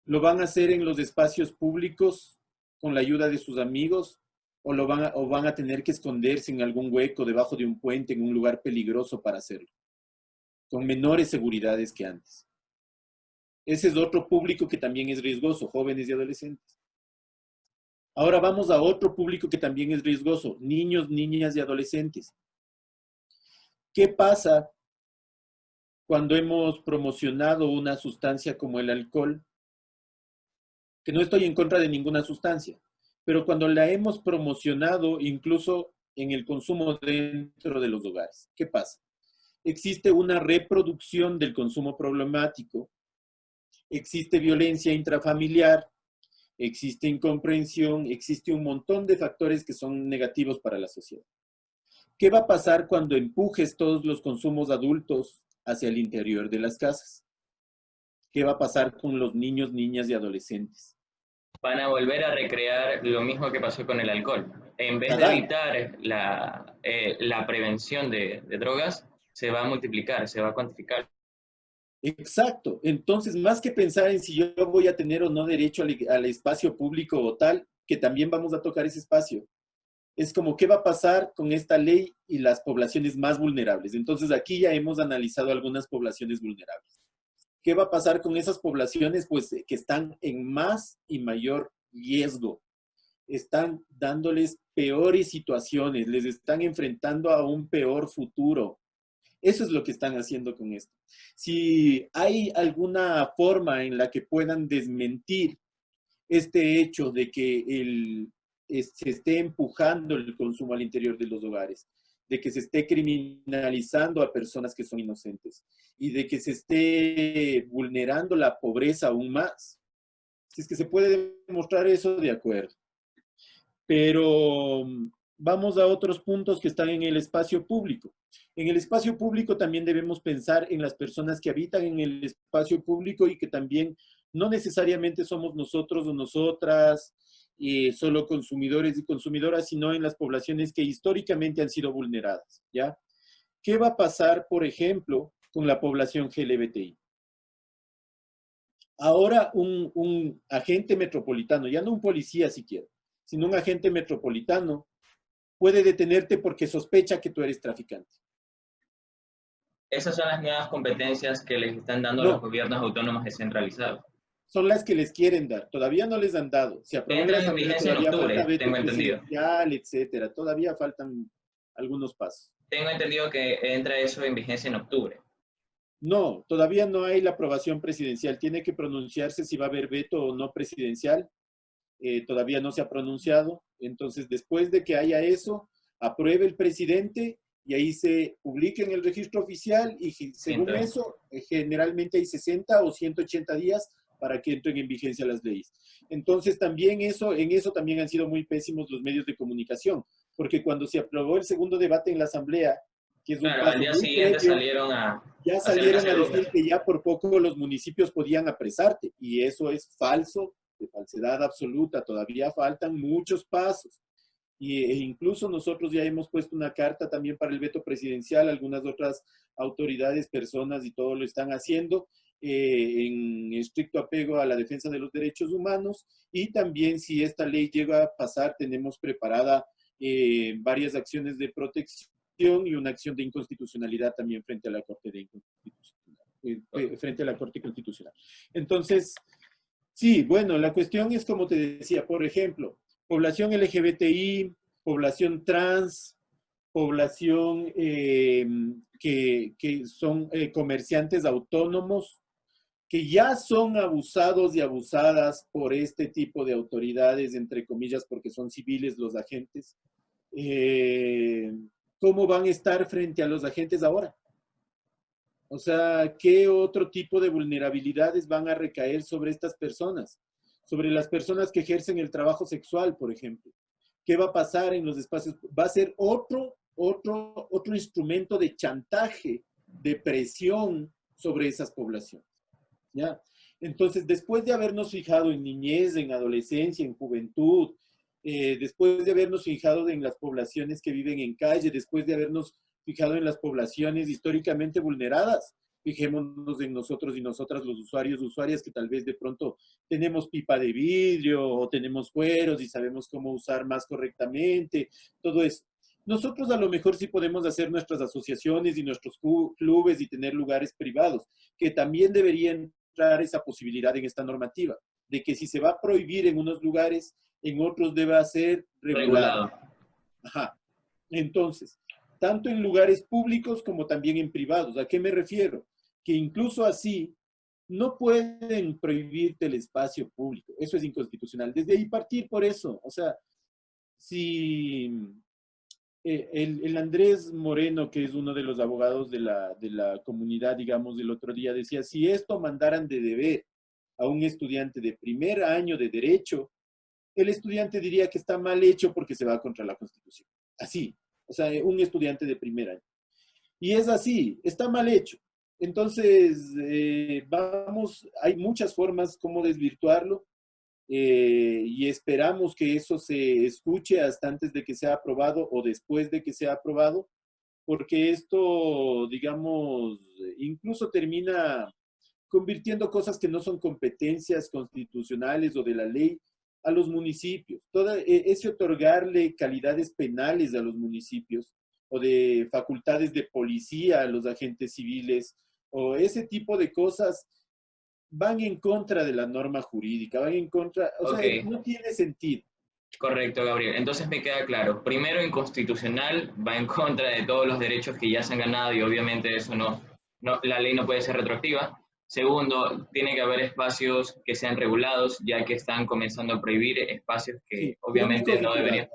[SPEAKER 2] ¿Lo van a hacer en los espacios públicos con la ayuda de sus amigos? ¿O van a tener que esconderse en algún hueco, debajo de un puente, en un lugar peligroso para hacerlo? Con menores seguridades que antes. Ese es otro público que también es riesgoso, jóvenes y adolescentes. Ahora vamos a otro público que también es riesgoso, niños, niñas y adolescentes. ¿Qué pasa cuando hemos promocionado una sustancia como el alcohol? Que no estoy en contra de ninguna sustancia, pero cuando la hemos promocionado incluso en el consumo dentro de los hogares, ¿qué pasa? Existe una reproducción del consumo problemático, existe violencia intrafamiliar, existe incomprensión, existe un montón de factores que son negativos para la sociedad. ¿Qué va a pasar cuando empujes todos los consumos adultos hacia el interior de las casas? ¿Qué va a pasar con los niños, niñas y adolescentes?
[SPEAKER 3] Van a volver a recrear lo mismo que pasó con el alcohol. En vez de
[SPEAKER 2] Ajá.
[SPEAKER 3] evitar la prevención de drogas, se va a multiplicar, se va a cuantificar.
[SPEAKER 2] Exacto. Entonces, más que pensar en si yo voy a tener o no derecho al espacio público o tal, que también vamos a tocar ese espacio, es como qué va a pasar con esta ley y las poblaciones más vulnerables. Entonces, aquí ya hemos analizado algunas poblaciones vulnerables. ¿Qué va a pasar con esas poblaciones? Pues que están en más y mayor riesgo. Están dándoles peores situaciones, les están enfrentando a un peor futuro. Eso es lo que están haciendo con esto. Si hay alguna forma en la que puedan desmentir este hecho de que se esté empujando el consumo al interior de los hogares, de que se esté criminalizando a personas que son inocentes y de que se esté vulnerando la pobreza aún más, si es que se puede demostrar eso, de acuerdo. Pero vamos a otros puntos que están en el espacio público. En el espacio público también debemos pensar en las personas que habitan en el espacio público y que también no necesariamente somos nosotros o nosotras, solo consumidores y consumidoras, sino en las poblaciones que históricamente han sido vulneradas, ¿ya? ¿Qué va a pasar, por ejemplo, con la población LGBTI? Ahora un agente metropolitano, ya no un policía siquiera, sino un agente metropolitano, puede detenerte porque sospecha que tú eres traficante.
[SPEAKER 3] Esas son las nuevas competencias que les están dando los gobiernos autónomos descentralizados.
[SPEAKER 2] Son las que les quieren dar, todavía no les han dado. Se aprobó en la Asamblea, todavía falta veto presidencial, etcétera. Todavía faltan algunos pasos.
[SPEAKER 3] Tengo entendido que entra eso en vigencia en octubre.
[SPEAKER 2] No, todavía no hay la aprobación presidencial. Tiene que pronunciarse si va a haber veto o no presidencial. Todavía no se ha pronunciado. Entonces, después de que haya eso, apruebe el presidente y ahí se publica en el registro oficial y según eso, generalmente hay 60 o 180 días para que entren en vigencia las leyes. Entonces, también en eso también han sido muy pésimos los medios de comunicación, porque cuando se aprobó el segundo debate en la Asamblea, que es un paso
[SPEAKER 3] al día
[SPEAKER 2] muy
[SPEAKER 3] siguiente
[SPEAKER 2] previo,
[SPEAKER 3] salieron a
[SPEAKER 2] decir que ya por poco los municipios podían apresarte, y eso es falso, de falsedad absoluta. Todavía faltan muchos pasos. E incluso nosotros ya hemos puesto una carta también para el veto presidencial, algunas otras autoridades, personas y todo lo están haciendo en estricto apego a la defensa de los derechos humanos, y también si esta ley llega a pasar, tenemos preparada varias acciones de protección y una acción de inconstitucionalidad también frente a la Corte frente a la Corte Constitucional. Entonces, sí, bueno, la cuestión es como te decía, por ejemplo, población LGBTI, población trans, población que son comerciantes autónomos, que ya son abusados y abusadas por este tipo de autoridades, entre comillas, porque son civiles los agentes. ¿Cómo van a estar frente a los agentes ahora? O sea, ¿qué otro tipo de vulnerabilidades van a recaer sobre estas personas? sobre las personas que ejercen el trabajo sexual, por ejemplo. ¿Qué va a pasar en los espacios? Va a ser otro instrumento de chantaje, de presión sobre esas poblaciones, ¿ya? Entonces, después de habernos fijado en niñez, en adolescencia, en juventud, después de habernos fijado en las poblaciones que viven en calle, después de habernos fijado en las poblaciones históricamente vulneradas, fijémonos en nosotros y nosotras, los usuarios, usuarias, que tal vez de pronto tenemos pipa de vidrio o tenemos cueros y sabemos cómo usar más correctamente, todo eso. Nosotros a lo mejor sí podemos hacer nuestras asociaciones y nuestros clubes y tener lugares privados, que también deberían entrar esa posibilidad en esta normativa, de que si se va a prohibir en unos lugares, en otros deba ser regulado. Ajá. Entonces, tanto en lugares públicos como también en privados. ¿A qué me refiero? Que incluso así no pueden prohibirte el espacio público. Eso es inconstitucional. Desde ahí partir por eso. O sea, si el Andrés Moreno, que es uno de los abogados de la comunidad, digamos, del otro día, decía, si esto mandaran de deber a un estudiante de primer año de derecho, el estudiante diría que está mal hecho porque se va contra la Constitución. Así, o sea, un estudiante de primer año. Y es así, está mal hecho. Entonces, hay muchas formas como desvirtuarlo y esperamos que eso se escuche hasta antes de que sea aprobado o después de que sea aprobado, porque esto, digamos, incluso termina convirtiendo cosas que no son competencias constitucionales o de la ley a los municipios. Ese otorgarle calidades penales a los municipios o de facultades de policía a los agentes civiles o ese tipo de cosas van en contra de la norma jurídica, van en contra, o sea, no tiene sentido.
[SPEAKER 3] Correcto, Gabriel. Entonces me queda claro. Primero, inconstitucional, va en contra de todos los derechos que ya se han ganado y obviamente eso la ley no puede ser retroactiva. Segundo, tiene que haber espacios que sean regulados, ya que están comenzando a prohibir espacios que sí, obviamente no deberían.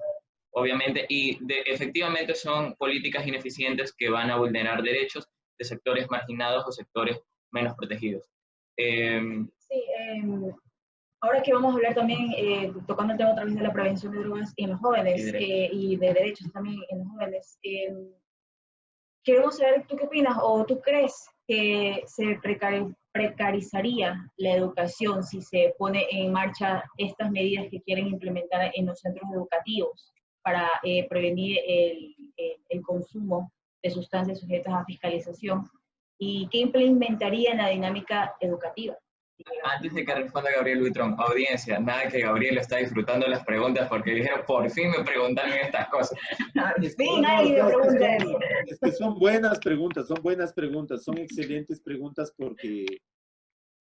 [SPEAKER 3] Obviamente, efectivamente son políticas ineficientes que van a vulnerar derechos de sectores marginados o sectores menos protegidos.
[SPEAKER 1] Ahora que vamos a hablar también, tocando el tema otra vez de la prevención de drogas en los jóvenes y de derechos también en los jóvenes, queremos saber, ¿tú qué opinas o tú crees que se precarizaría la educación si se pone en marcha estas medidas que quieren implementar en los centros educativos para prevenir el consumo de sustancias sujetas a fiscalización? ¿Y qué implementaría en la dinámica educativa?
[SPEAKER 3] Antes de que responda Gabriel Buitrón, audiencia, nada que Gabriel está disfrutando las preguntas porque dijeron, por fin me preguntaron estas cosas.
[SPEAKER 2] Es que son buenas preguntas, son excelentes preguntas porque,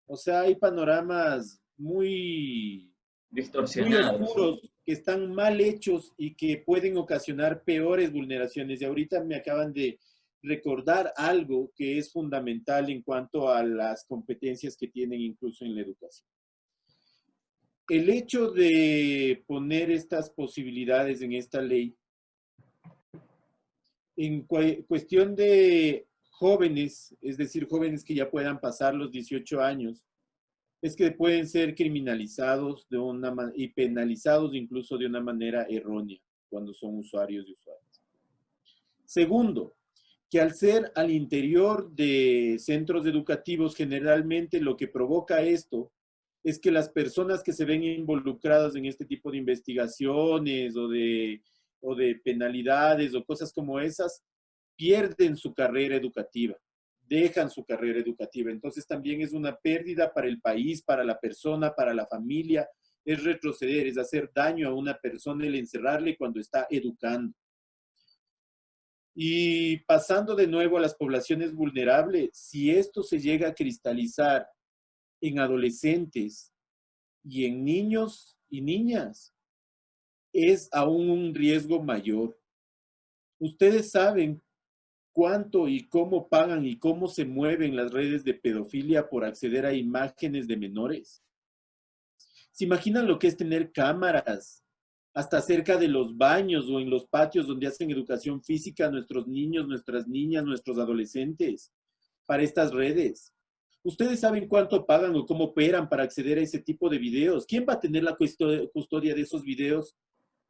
[SPEAKER 2] o sea, hay panoramas muy
[SPEAKER 3] distorsionados,
[SPEAKER 2] muy oscuros, que están mal hechos y que pueden ocasionar peores vulneraciones. Y ahorita me acaban de recordar algo que es fundamental en cuanto a las competencias que tienen incluso en la educación. El hecho de poner estas posibilidades en esta ley, en cuestión de jóvenes, es decir, jóvenes que ya puedan pasar los 18 años, es que pueden ser criminalizados y penalizados incluso de una manera errónea cuando son usuarios y usuarias. Segundo, que al ser al interior de centros educativos, generalmente lo que provoca esto es que las personas que se ven involucradas en este tipo de investigaciones o de penalidades o cosas como esas, pierden su carrera educativa, dejan su carrera educativa. Entonces también es una pérdida para el país, para la persona, para la familia, es retroceder, es hacer daño a una persona el encerrarle cuando está educando. Y pasando de nuevo a las poblaciones vulnerables, si esto se llega a cristalizar en adolescentes y en niños y niñas, es aún un riesgo mayor. Ustedes saben cuánto y cómo pagan y cómo se mueven las redes de pedofilia por acceder a imágenes de menores. ¿Se imaginan lo que es tener cámaras hasta cerca de los baños o en los patios donde hacen educación física nuestros niños, nuestras niñas, nuestros adolescentes para estas redes? ¿Ustedes saben cuánto pagan o cómo operan para acceder a ese tipo de videos? ¿Quién va a tener la custodia de esos videos?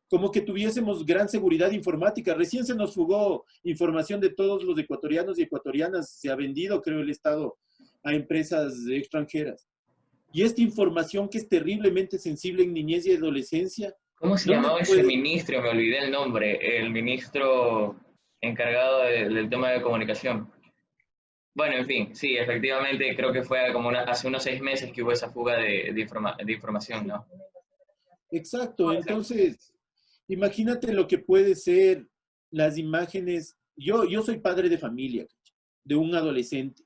[SPEAKER 2] Como que tuviésemos gran seguridad informática. Recién se nos fugó información de todos los ecuatorianos y ecuatorianas. Se ha vendido, creo, el Estado a empresas extranjeras. Y esta información que es terriblemente sensible en niñez y adolescencia,
[SPEAKER 3] ¿Cómo se
[SPEAKER 2] ¿dónde
[SPEAKER 3] llamaba ese
[SPEAKER 2] puede?
[SPEAKER 3] ministro? Me olvidé el nombre. El ministro encargado del tema de comunicación. Bueno, en fin, sí, efectivamente creo que fue como hace unos 6 meses que hubo esa fuga de información, ¿no?
[SPEAKER 2] Exacto. Entonces, imagínate lo que puede ser las imágenes. Yo soy padre de familia, de un adolescente.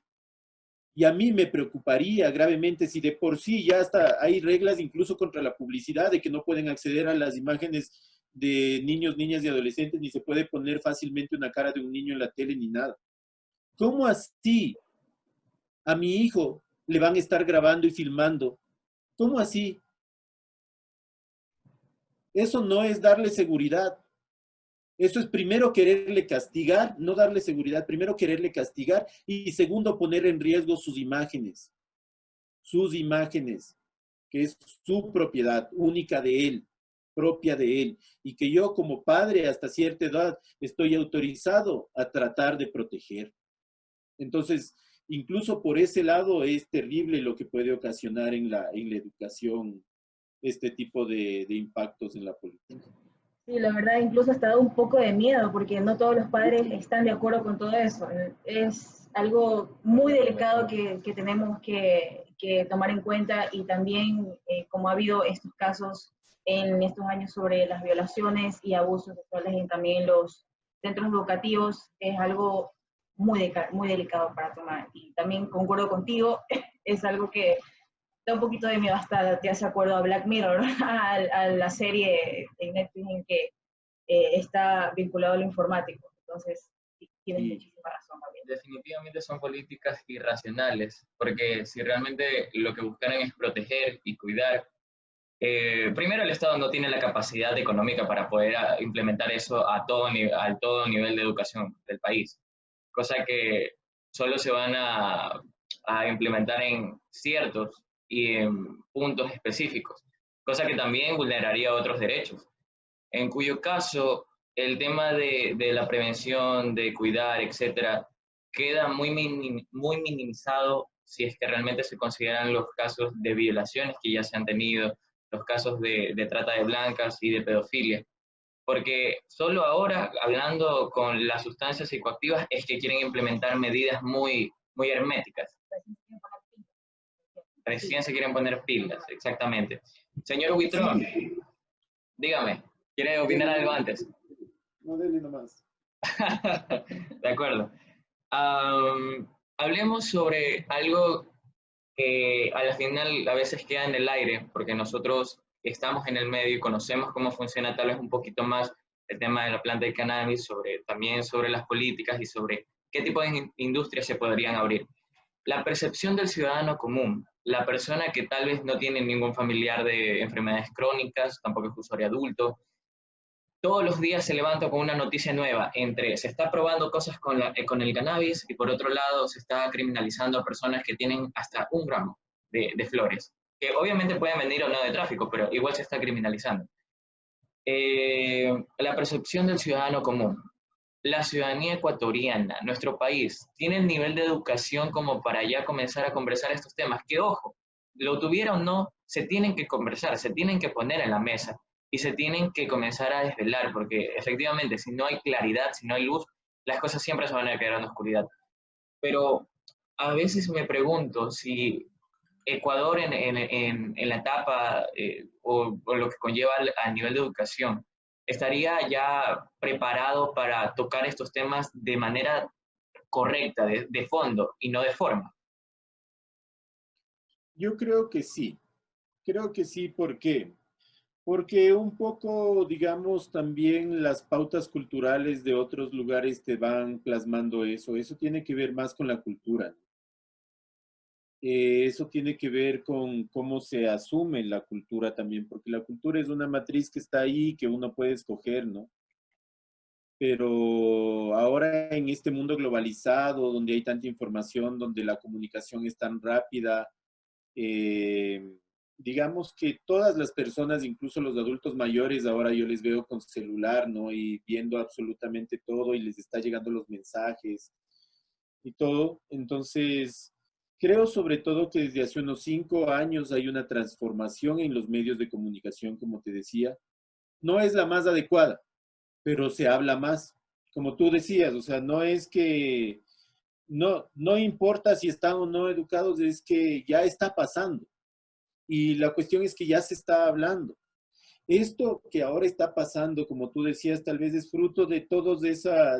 [SPEAKER 2] Y a mí me preocuparía gravemente si de por sí ya hasta hay reglas incluso contra la publicidad de que no pueden acceder a las imágenes de niños, niñas y adolescentes, ni se puede poner fácilmente una cara de un niño en la tele ni nada. ¿Cómo así a mi hijo le van a estar grabando y filmando? ¿Cómo así? Eso no es darle seguridad. Eso es primero quererle castigar, no darle seguridad, primero quererle castigar y segundo poner en riesgo sus imágenes, que es su propiedad única de él, propia de él, y que yo como padre hasta cierta edad estoy autorizado a tratar de proteger. Entonces, incluso por ese lado es terrible lo que puede ocasionar en la educación este tipo de impactos en la política.
[SPEAKER 1] Sí, la verdad incluso hasta da un poco de miedo porque no todos los padres están de acuerdo con todo eso. Es algo muy delicado que tenemos que tomar en cuenta y también como ha habido estos casos en estos años sobre las violaciones y abusos sexuales y también los centros educativos, es algo muy delicado para tomar. Y también concuerdo contigo, es algo que da un poquito de miedo, hasta te hace acuerdo a Black Mirror, a la serie en Netflix en que está vinculado a lo informático. Entonces, sí, tienes
[SPEAKER 2] Sí.
[SPEAKER 1] muchísima razón, Gabriel.
[SPEAKER 3] Definitivamente son políticas irracionales, porque si realmente lo que buscaran es proteger y cuidar, primero el Estado no tiene la capacidad económica para poder implementar eso a todo nivel de educación del país, cosa que solo se van a implementar en ciertos y en puntos específicos, cosa que también vulneraría otros derechos, en cuyo caso el tema de la prevención, de cuidar, etcétera, queda muy minimizado si es que realmente se consideran los casos de violaciones que ya se han tenido, los casos de trata de blancas y de pedofilia. Porque solo ahora, hablando con las sustancias psicoactivas, es que quieren implementar medidas muy herméticas. Recién se quieren poner pilas, exactamente. Señor Huitrón, dígame, ¿quiere opinar algo antes?
[SPEAKER 2] No, dele nomás.
[SPEAKER 3] De acuerdo. Hablemos sobre algo que a la final a veces queda en el aire, porque nosotros estamos en el medio y conocemos cómo funciona tal vez un poquito más el tema de la planta de cannabis, también sobre las políticas y sobre qué tipo de industrias se podrían abrir. La percepción del ciudadano común, la persona que tal vez no tiene ningún familiar de enfermedades crónicas, tampoco es usuario adulto, todos los días se levanta con una noticia nueva, entre se está probando cosas con el cannabis y por otro lado se está criminalizando a personas que tienen hasta 1 gramo de flores, que obviamente pueden venir o no de tráfico, pero igual se está criminalizando. La percepción del ciudadano común. La ciudadanía ecuatoriana, nuestro país, tiene el nivel de educación como para ya comenzar a conversar estos temas, que ojo, lo tuviera o no, se tienen que conversar, se tienen que poner en la mesa y se tienen que comenzar a desvelar, porque efectivamente si no hay claridad, si no hay luz, las cosas siempre se van a quedar en oscuridad. Pero a veces me pregunto si Ecuador en la etapa o lo que conlleva al nivel de educación, estaría ya preparado para tocar estos temas de manera correcta, de fondo y no de forma.
[SPEAKER 2] Yo creo que sí, ¿por qué? Porque un poco, digamos, también las pautas culturales de otros lugares te van plasmando eso. Eso tiene que ver más con la cultura. Eso tiene que ver con cómo se asume la cultura también, porque la cultura es una matriz que está ahí, que uno puede escoger, ¿no? pero ahora en este mundo globalizado, donde hay tanta información, donde la comunicación es tan rápida, eh, digamos que todas las personas, incluso los adultos mayores, ahora yo les veo con celular, ¿no? Y viendo absolutamente todo y les está llegando los mensajes y todo. Entonces, creo sobre todo que desde hace unos 5 años hay una transformación en los medios de comunicación, como te decía. No es la más adecuada, pero se habla más. Como tú decías, o sea, no es que no importa si están o no educados, es que ya está pasando. Y la cuestión es que ya se está hablando. Esto que ahora está pasando, como tú decías, tal vez es fruto de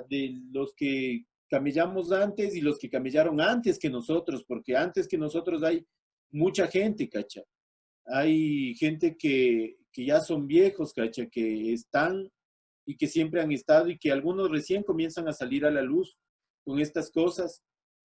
[SPEAKER 2] de los que camellamos antes y los que camellaron antes que nosotros, porque antes que nosotros hay mucha gente, ¿cacha? Hay gente que ya son viejos, ¿cacha? Que están y que siempre han estado y que algunos recién comienzan a salir a la luz con estas cosas,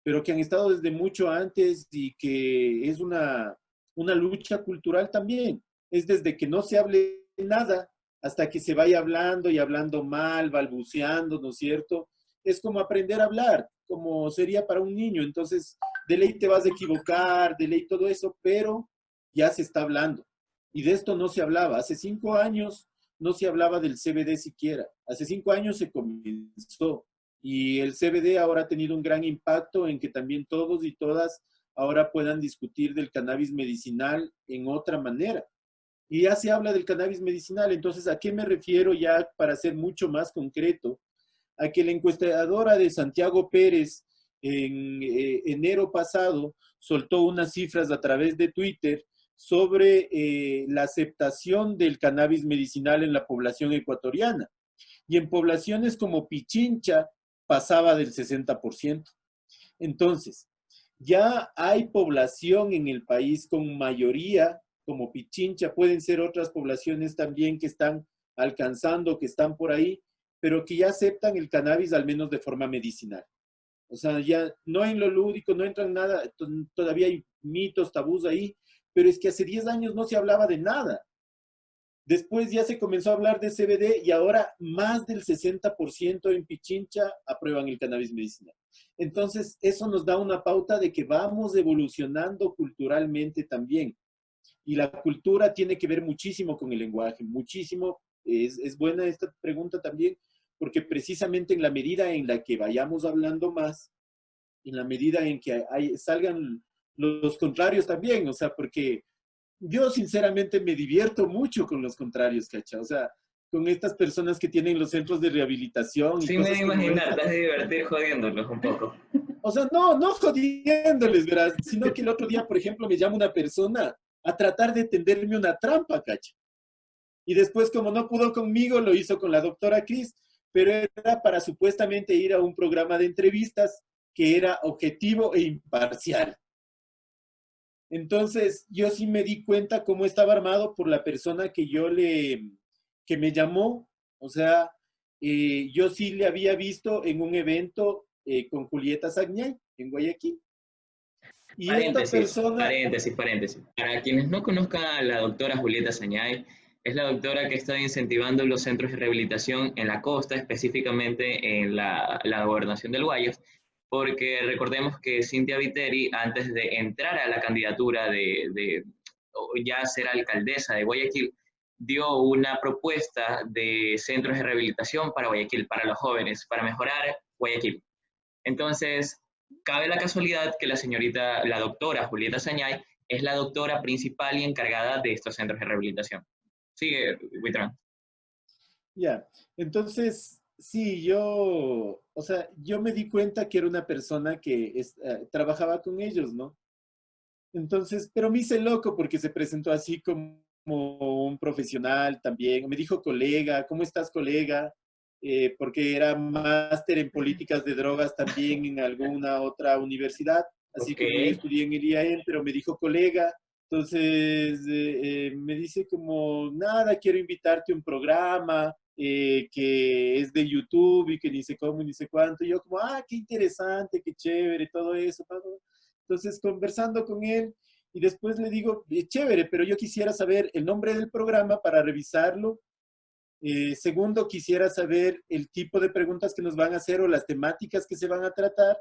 [SPEAKER 2] pero que han estado desde mucho antes y que es una lucha cultural también. Es desde que no se hable nada hasta que se vaya hablando y hablando mal, balbuceando, ¿no es cierto? Es como aprender a hablar, como sería para un niño. Entonces, de ley te vas a equivocar, de ley todo eso, pero ya se está hablando. Y de esto no se hablaba. Hace 5 años no se hablaba del CBD siquiera. Hace 5 años se comenzó. Y el CBD ahora ha tenido un gran impacto en que también todos y todas ahora puedan discutir del cannabis medicinal en otra manera. Y ya se habla del cannabis medicinal. Entonces, ¿a qué me refiero ya para ser mucho más concreto? A que la encuestadora de Santiago Pérez en enero pasado soltó unas cifras a través de Twitter sobre la aceptación del cannabis medicinal en la población ecuatoriana. Y en poblaciones como Pichincha pasaba del 60%. Entonces, ya hay población en el país con mayoría, como Pichincha, pueden ser otras poblaciones también que están alcanzando, que están por ahí, pero que ya aceptan el cannabis al menos de forma medicinal. O sea, ya no en lo lúdico, no entra en nada, todavía hay mitos, tabús ahí, pero es que hace 10 años no se hablaba de nada. Después ya se comenzó a hablar de CBD y ahora más del 60% en Pichincha aprueban el cannabis medicinal. Entonces, eso nos da una pauta de que vamos evolucionando culturalmente también. Y la cultura tiene que ver muchísimo con el lenguaje, muchísimo. Es buena esta pregunta también, porque precisamente en la medida en la que vayamos hablando más, en la medida en que salgan los contrarios también, o sea, porque yo sinceramente me divierto mucho con los contrarios, ¿cacha? O sea, con estas personas que tienen los centros de rehabilitación y
[SPEAKER 3] Sí, me voy a
[SPEAKER 2] cosas como
[SPEAKER 3] imaginar, te
[SPEAKER 2] esas.
[SPEAKER 3] has de divertir jodiéndolos un poco.
[SPEAKER 2] O sea, no jodiéndoles, verás, sino que el otro día, por ejemplo, me llama una persona a tratar de tenderme una trampa, ¿cacha? Y después, como no pudo conmigo, lo hizo con la doctora Cris, pero era para supuestamente ir a un programa de entrevistas que era objetivo e imparcial. Entonces, yo sí me di cuenta cómo estaba armado por la persona que me llamó. O sea, yo sí le había visto en un evento con Julieta Sagniay en Guayaquil. Y esta
[SPEAKER 3] Paréntesis,
[SPEAKER 2] persona,
[SPEAKER 3] paréntesis, paréntesis. Para quienes no conozcan a la doctora Julieta Sañay, es la doctora que está incentivando los centros de rehabilitación en la costa, específicamente en la gobernación del Guayas, porque recordemos que Cintia Viteri, antes de entrar a la candidatura de ya ser alcaldesa de Guayaquil, dio una propuesta de centros de rehabilitación para Guayaquil, para los jóvenes, para mejorar Guayaquil. Entonces, cabe la casualidad que la señorita, la doctora Julieta Sañay, es la doctora principal y encargada de estos centros de rehabilitación. Sigue, Witran.
[SPEAKER 2] ya, entonces, sí, o sea, yo me di cuenta que era una persona que trabajaba con ellos, ¿no? Entonces, pero me hice loco porque se presentó así como un profesional también. Me dijo colega, ¿cómo estás, colega? Porque era máster en políticas de drogas también en alguna otra universidad, así
[SPEAKER 3] Ok.
[SPEAKER 2] como yo estudié en el IAM, pero me dijo colega. Entonces, me dice como, nada, quiero invitarte a un programa que es de YouTube y que ni sé cómo ni sé cuánto. Y yo como, qué interesante, qué chévere, todo eso. Entonces, conversando con él, y después le digo, chévere, pero yo quisiera saber el nombre del programa para revisarlo Segundo, quisiera saber el tipo de preguntas que nos van a hacer o las temáticas que se van a tratar.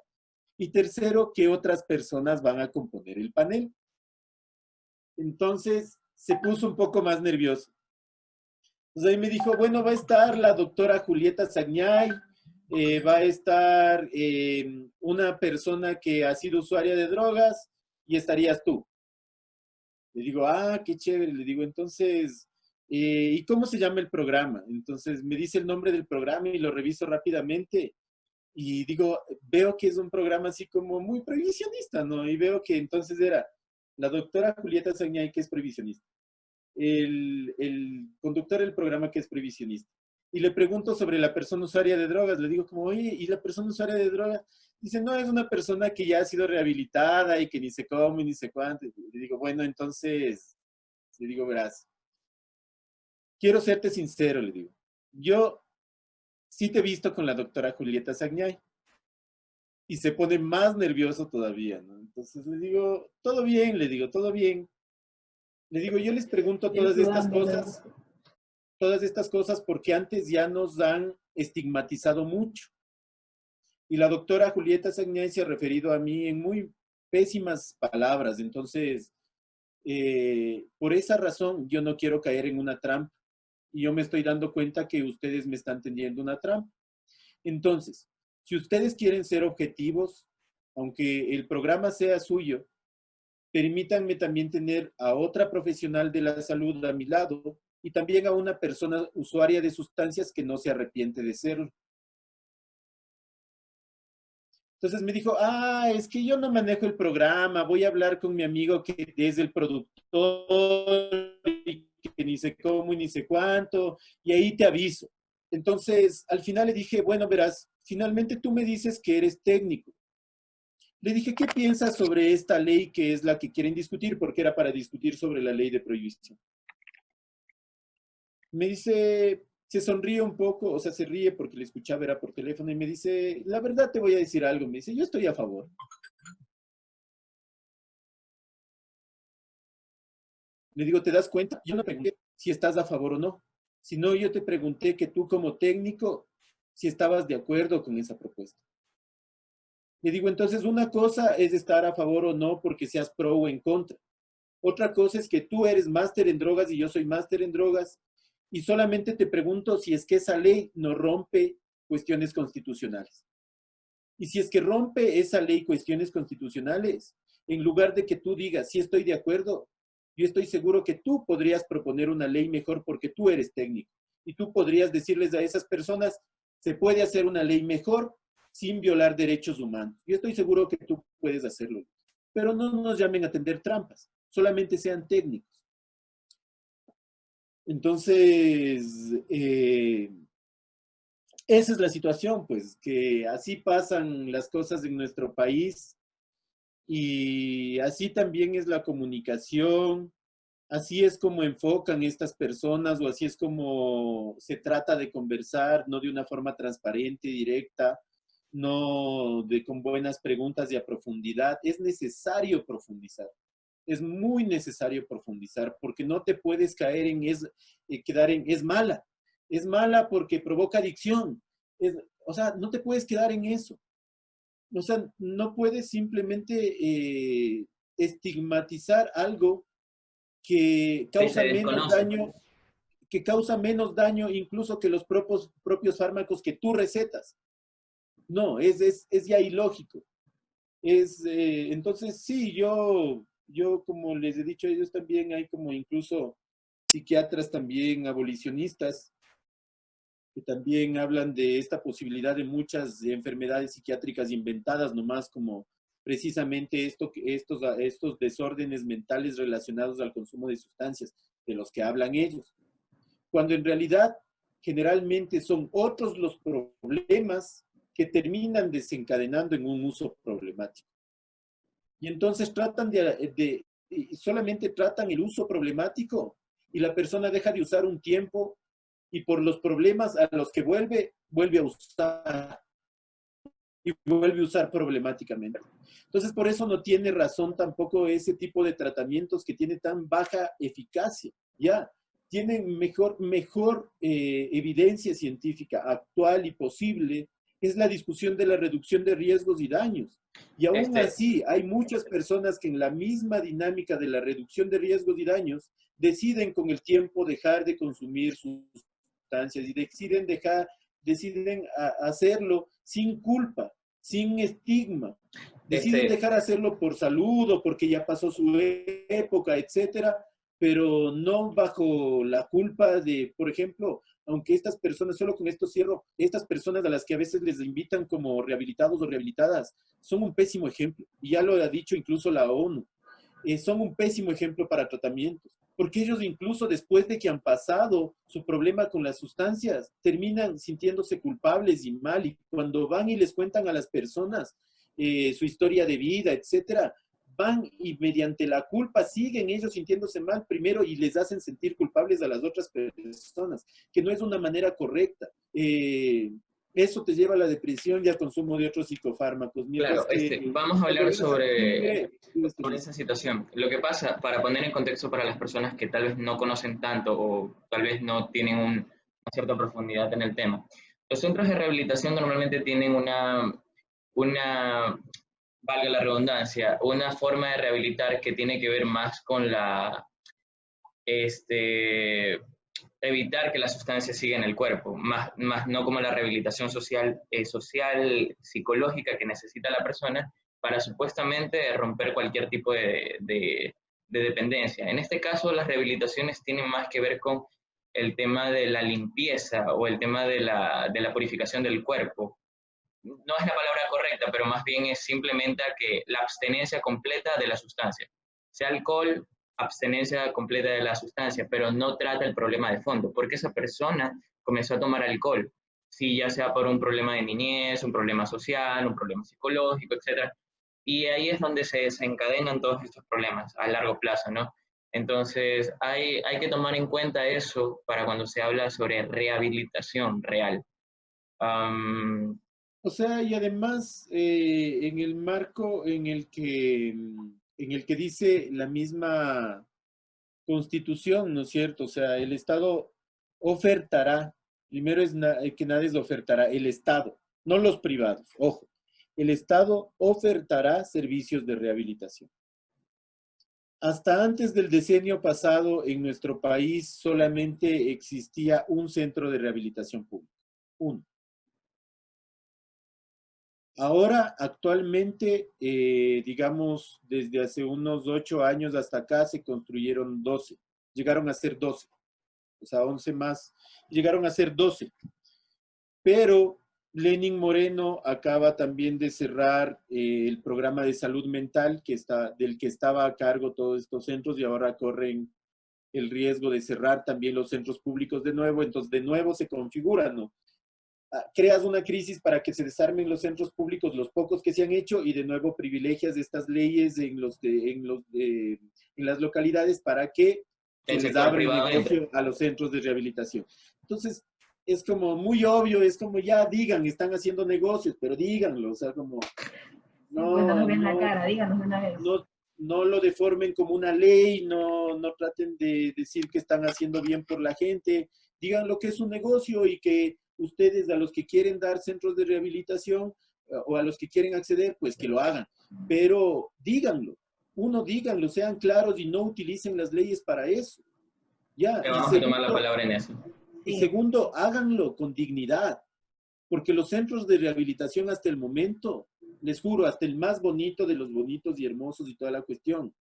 [SPEAKER 2] Y tercero, qué otras personas van a componer el panel. Entonces, se puso un poco más nervioso. Entonces ahí me dijo, bueno, va a estar la doctora Julieta Sagniay, va a estar una persona que ha sido usuaria de drogas y estarías tú. Le digo, ah, qué chévere. Le digo, entonces, ¿y cómo se llama el programa? Entonces me dice el nombre del programa y lo reviso rápidamente. Y digo, veo que es un programa así como muy prohibicionista, ¿no? Y veo que entonces era la doctora Julieta Sagniay, que es prohibicionista. El conductor del programa, que es prohibicionista. Y le pregunto sobre la persona usuaria de drogas. Le digo como, oye, ¿y la persona usuaria de drogas? Dice, no, es una persona que ya ha sido rehabilitada y que ni sé cómo y ni sé cuánto. Le digo, bueno, entonces, le digo, verás, quiero serte sincero, le digo. Yo sí te he visto con la doctora Julieta Sagniay. Y se pone más nervioso todavía, ¿no? Entonces le digo, todo bien, le digo, todo bien. Le digo, yo les pregunto todas estas cosas porque antes ya nos han estigmatizado mucho. Y la doctora Julieta Sagniay se ha referido a mí en muy pésimas palabras. Entonces, por esa razón, yo no quiero caer en una trampa. Y yo me estoy dando cuenta que ustedes me están tendiendo una trampa. Entonces, si ustedes quieren ser objetivos, aunque el programa sea suyo, permítanme también tener a otra profesional de la salud a mi lado y también a una persona usuaria de sustancias que no se arrepiente de serlo. Entonces me dijo, ah, es que yo no manejo el programa, voy a hablar con mi amigo que es el productor y que ni sé cómo y ni sé cuánto, y ahí te aviso. Entonces, al final le dije, bueno, verás, finalmente tú me dices que eres técnico. Le dije, ¿qué piensas sobre esta ley que es la que quieren discutir? Porque era para discutir sobre la ley de prohibición. Me dice, se sonríe un poco, o sea, se ríe porque le escuchaba, era por teléfono, y me dice, la verdad te voy a decir algo. Me dice, yo estoy a favor. Le digo, ¿te das cuenta? Yo no pregunté si estás a favor o no, sino yo te pregunté que tú como técnico, si estabas de acuerdo con esa propuesta. Le digo, entonces una cosa es estar a favor o no porque seas pro o en contra. Otra cosa es que tú eres máster en drogas y yo soy máster en drogas y solamente te pregunto si es que esa ley no rompe cuestiones constitucionales. Y si es que rompe esa ley cuestiones constitucionales, en lugar de que tú digas, sí estoy de acuerdo, yo estoy seguro que tú podrías proponer una ley mejor porque tú eres técnico. Y tú podrías decirles a esas personas, se puede hacer una ley mejor sin violar derechos humanos. Yo estoy seguro que tú puedes hacerlo. Pero no nos llamen a tender trampas, solamente sean técnicos. Entonces, esa es la situación, pues, que así pasan las cosas en nuestro país y así también es la comunicación, así es como enfocan estas personas o así es como se trata de conversar, no de una forma transparente, directa, no de con buenas preguntas y a profundidad. Es necesario profundizar. Es muy necesario profundizar porque no te puedes caer en quedar en es mala. Es mala porque provoca adicción. O sea, no te puedes quedar en eso. O sea, no puedes simplemente estigmatizar algo que causa menos daño, que causa menos daño incluso que los propios fármacos que tú recetas. No, es ya ilógico. Entonces, sí, yo, como les he dicho a ellos también, hay como incluso psiquiatras también abolicionistas que también hablan de esta posibilidad de muchas enfermedades psiquiátricas inventadas nomás como precisamente estos desórdenes mentales relacionados al consumo de sustancias de los que hablan ellos. Cuando en realidad generalmente son otros los problemas que terminan desencadenando en un uso problemático. Y entonces solamente tratan el uso problemático y la persona deja de usar un tiempo y por los problemas a los que vuelve a usar y vuelve a usar problemáticamente. Entonces, por eso no tiene razón tampoco ese tipo de tratamientos que tiene tan baja eficacia, ¿ya? tienen mejor evidencia científica actual y posible, es la discusión de la reducción de riesgos y daños. Y aún así, hay muchas personas que en la misma dinámica de la reducción de riesgos y daños deciden con el tiempo dejar de consumir sustancias y deciden hacerlo sin culpa, sin estigma. Deciden dejar hacerlo por salud o porque ya pasó su época, etcétera, pero no bajo la culpa de, por ejemplo, aunque estas personas, solo con esto cierro, estas personas a las que a veces les invitan como rehabilitados o rehabilitadas, son un pésimo ejemplo, y ya lo ha dicho incluso la ONU, son un pésimo ejemplo para tratamientos, porque ellos incluso después de que han pasado su problema con las sustancias, terminan sintiéndose culpables y mal, y cuando van y les cuentan a las personas su historia de vida, etcétera, van y mediante la culpa siguen ellos sintiéndose mal primero y les hacen sentir culpables a las otras personas, que no es una manera correcta. Eso te lleva a la depresión y al consumo de otros psicofármacos.
[SPEAKER 3] Claro, vamos a hablar sobre esa situación. Lo que pasa, para poner en contexto para las personas que tal vez no conocen tanto o tal vez no tienen una cierta profundidad en el tema, los centros de rehabilitación normalmente tienen valga la redundancia, una forma de rehabilitar que tiene que ver más con evitar que la sustancia siga en el cuerpo, más no como la rehabilitación social, psicológica que necesita la persona para supuestamente romper cualquier tipo de dependencia. En este caso, las rehabilitaciones tienen más que ver con el tema de la limpieza o el tema de la purificación del cuerpo. No es la palabra correcta, pero más bien es simplemente que la abstenencia completa de la sustancia. Sea alcohol, abstenencia completa de la sustancia, pero no trata el problema de fondo, porque esa persona comenzó a tomar alcohol, si ya sea por un problema de niñez, un problema social, un problema psicológico, etc. Y ahí es donde se desencadenan todos estos problemas a largo plazo, ¿no? Entonces, hay que tomar en cuenta eso para cuando se habla sobre rehabilitación real.
[SPEAKER 2] O sea, y además, en el marco en el que dice la misma Constitución, ¿no es cierto? O sea, el Estado ofertará, primero es que nadie lo ofertará, el Estado, no los privados, ojo, el Estado ofertará servicios de rehabilitación. Hasta antes del decenio pasado, en nuestro país solamente existía un centro de rehabilitación público, uno. Ahora, actualmente, digamos, desde hace unos 8 años hasta acá se construyeron 12. Llegaron a ser 12. O sea, 11 más. Llegaron a ser 12. Pero Lenin Moreno acaba también de cerrar el programa de salud mental del que estaba a cargo todos estos centros y ahora corren el riesgo de cerrar también los centros públicos de nuevo. Entonces, de nuevo se configura, ¿no? Creas una crisis para que se desarmen los centros públicos, los pocos que se han hecho, y de nuevo privilegias estas leyes en las localidades para que se les abra el negocio a los centros de rehabilitación. Entonces, es como muy obvio, es como ya digan, están haciendo negocios, pero díganlo, o sea, como
[SPEAKER 1] no ven la cara, díganos de una vez.
[SPEAKER 2] No lo deformen como una ley, no traten de decir que están haciendo bien por la gente, digan lo que es un negocio y que ustedes a los que quieren dar centros de rehabilitación o a los que quieren acceder, pues que lo hagan. Pero díganlo, díganlo, sean claros y no utilicen las leyes para eso. Ya.
[SPEAKER 3] Vamos a tomar la palabra en eso.
[SPEAKER 2] Y segundo, háganlo con dignidad, porque los centros de rehabilitación hasta el momento, les juro, hasta el más bonito de los bonitos y hermosos y toda la cuestión,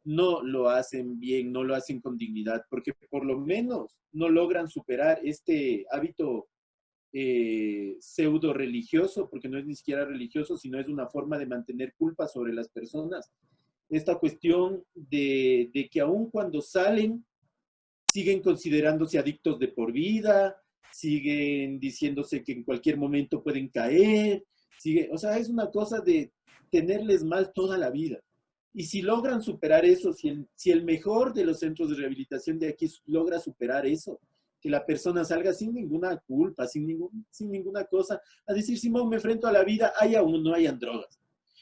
[SPEAKER 2] no lo hacen bien, no lo hacen con dignidad, porque por lo menos no logran superar este hábito pseudo religioso, porque no es ni siquiera religioso, sino es una forma de mantener culpa sobre las personas. Esta cuestión de que aun cuando salen, siguen considerándose adictos de por vida, siguen diciéndose que en cualquier momento pueden caer, o sea, es una cosa de tenerles mal toda la vida. Y si logran superar eso, si el mejor de los centros de rehabilitación de aquí logra superar eso, que la persona salga sin ninguna culpa, sin ninguna cosa, a decir, Simón, me enfrento a la vida, haya o no hayan drogas.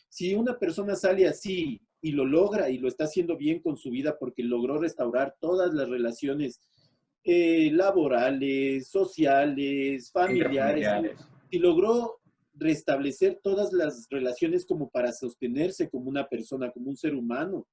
[SPEAKER 2] Si una persona sale así, y lo logra y lo está haciendo bien con su vida porque logró restaurar todas las relaciones laborales, sociales, familiares,
[SPEAKER 3] Interfamiliares.
[SPEAKER 2] y logró restablecer todas las relaciones como para sostenerse como una persona, como un ser humano.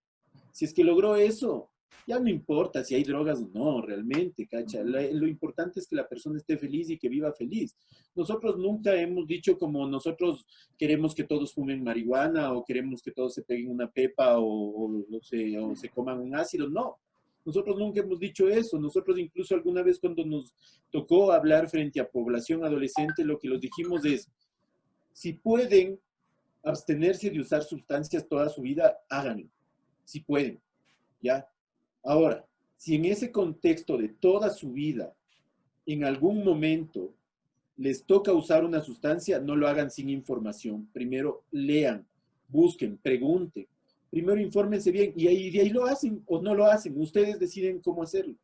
[SPEAKER 2] Si es que logró eso, ya no importa si hay drogas o no, realmente, ¿cacha? Lo importante es que la persona esté feliz y que viva feliz. Nosotros nunca hemos dicho como nosotros queremos que todos fumen marihuana o queremos que todos se peguen una pepa o se coman un ácido, no. Nosotros nunca hemos dicho eso. Nosotros incluso alguna vez cuando nos tocó hablar frente a población adolescente, lo que los dijimos es, si pueden abstenerse de usar sustancias toda su vida, háganlo. Si pueden, ¿ya? Ahora, si en ese contexto de toda su vida, en algún momento les toca usar una sustancia, no lo hagan sin información. Primero lean, busquen, pregunten. Primero infórmense bien y de ahí lo hacen o no lo hacen. Ustedes deciden cómo hacerlo.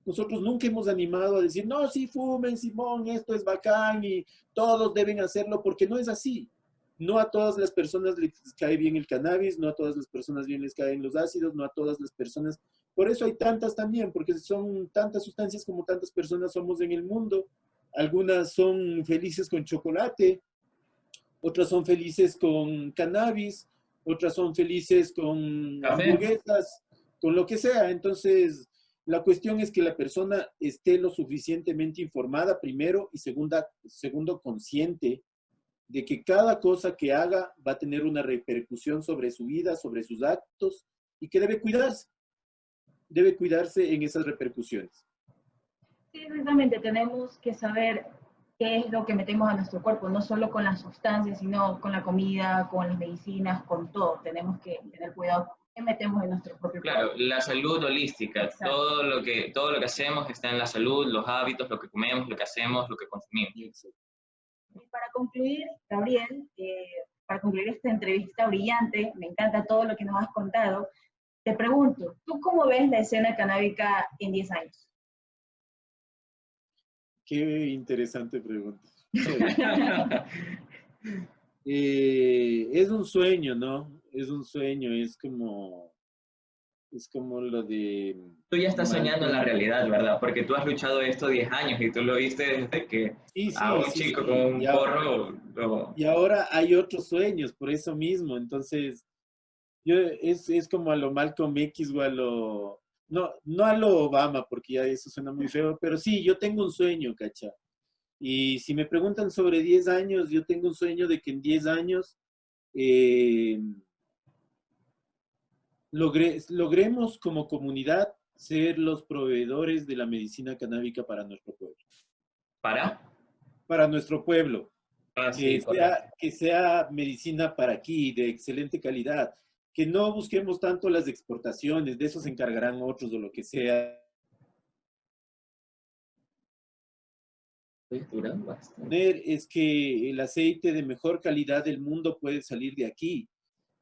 [SPEAKER 2] Nosotros nunca hemos animado a decir, no, sí, fumen, Simón, esto es bacán y todos deben hacerlo, porque no es así. No a todas las personas les cae bien el cannabis, no a todas las personas bien les caen los ácidos, no a todas las personas. Por eso hay tantas también, porque son tantas sustancias como tantas personas somos en el mundo. Algunas son felices con chocolate, otras son felices con cannabis, otras son felices con
[SPEAKER 3] Café.
[SPEAKER 2] hamburguesas, con lo que sea. Entonces, la cuestión es que la persona esté lo suficientemente informada, primero, y segundo, consciente de que cada cosa que haga va a tener una repercusión sobre su vida, sobre sus actos, y que debe cuidarse en esas repercusiones.
[SPEAKER 1] Sí, exactamente, tenemos que saber qué es lo que metemos a nuestro cuerpo, no solo con las sustancias, sino con la comida, con las medicinas, con todo. Tenemos que tener cuidado con qué metemos en nuestro propio
[SPEAKER 3] Claro,
[SPEAKER 1] cuerpo.
[SPEAKER 3] la salud holística.
[SPEAKER 1] Exacto.
[SPEAKER 3] Todo lo que hacemos está en la salud, los hábitos, lo que comemos, lo que hacemos, lo que consumimos.
[SPEAKER 1] Y para concluir, Gabriel, para concluir esta entrevista brillante, me encanta todo lo que nos has contado, te pregunto, ¿tú cómo ves la escena canábica en 10 años?
[SPEAKER 2] Qué interesante pregunta. Es un sueño, ¿no? Es un sueño, es como lo de...
[SPEAKER 3] Tú ya estás soñando en la
[SPEAKER 2] Malcolm.
[SPEAKER 3] realidad, ¿verdad? Porque tú has luchado esto 10 años y tú lo viste desde que a un
[SPEAKER 2] Sí,
[SPEAKER 3] chico con
[SPEAKER 2] sí.
[SPEAKER 3] un porro
[SPEAKER 2] Y ahora hay otros sueños, por eso mismo. Entonces, es como a lo Malcolm X o a lo... No a lo Obama, porque ya eso suena muy feo, pero sí, yo tengo un sueño, ¿cacha? Y si me preguntan sobre 10 años, yo tengo un sueño de que en 10 años eh, logremos como comunidad ser los proveedores de la medicina canábica para nuestro pueblo.
[SPEAKER 3] ¿Para?
[SPEAKER 2] Para nuestro pueblo.
[SPEAKER 3] Ah, sí, correcto.
[SPEAKER 2] Que sea medicina para aquí, de excelente calidad. Que no busquemos tanto las exportaciones, de eso se encargarán otros o lo que sea.
[SPEAKER 3] Estoy durando bastante.
[SPEAKER 2] Es que el aceite de mejor calidad del mundo puede salir de aquí,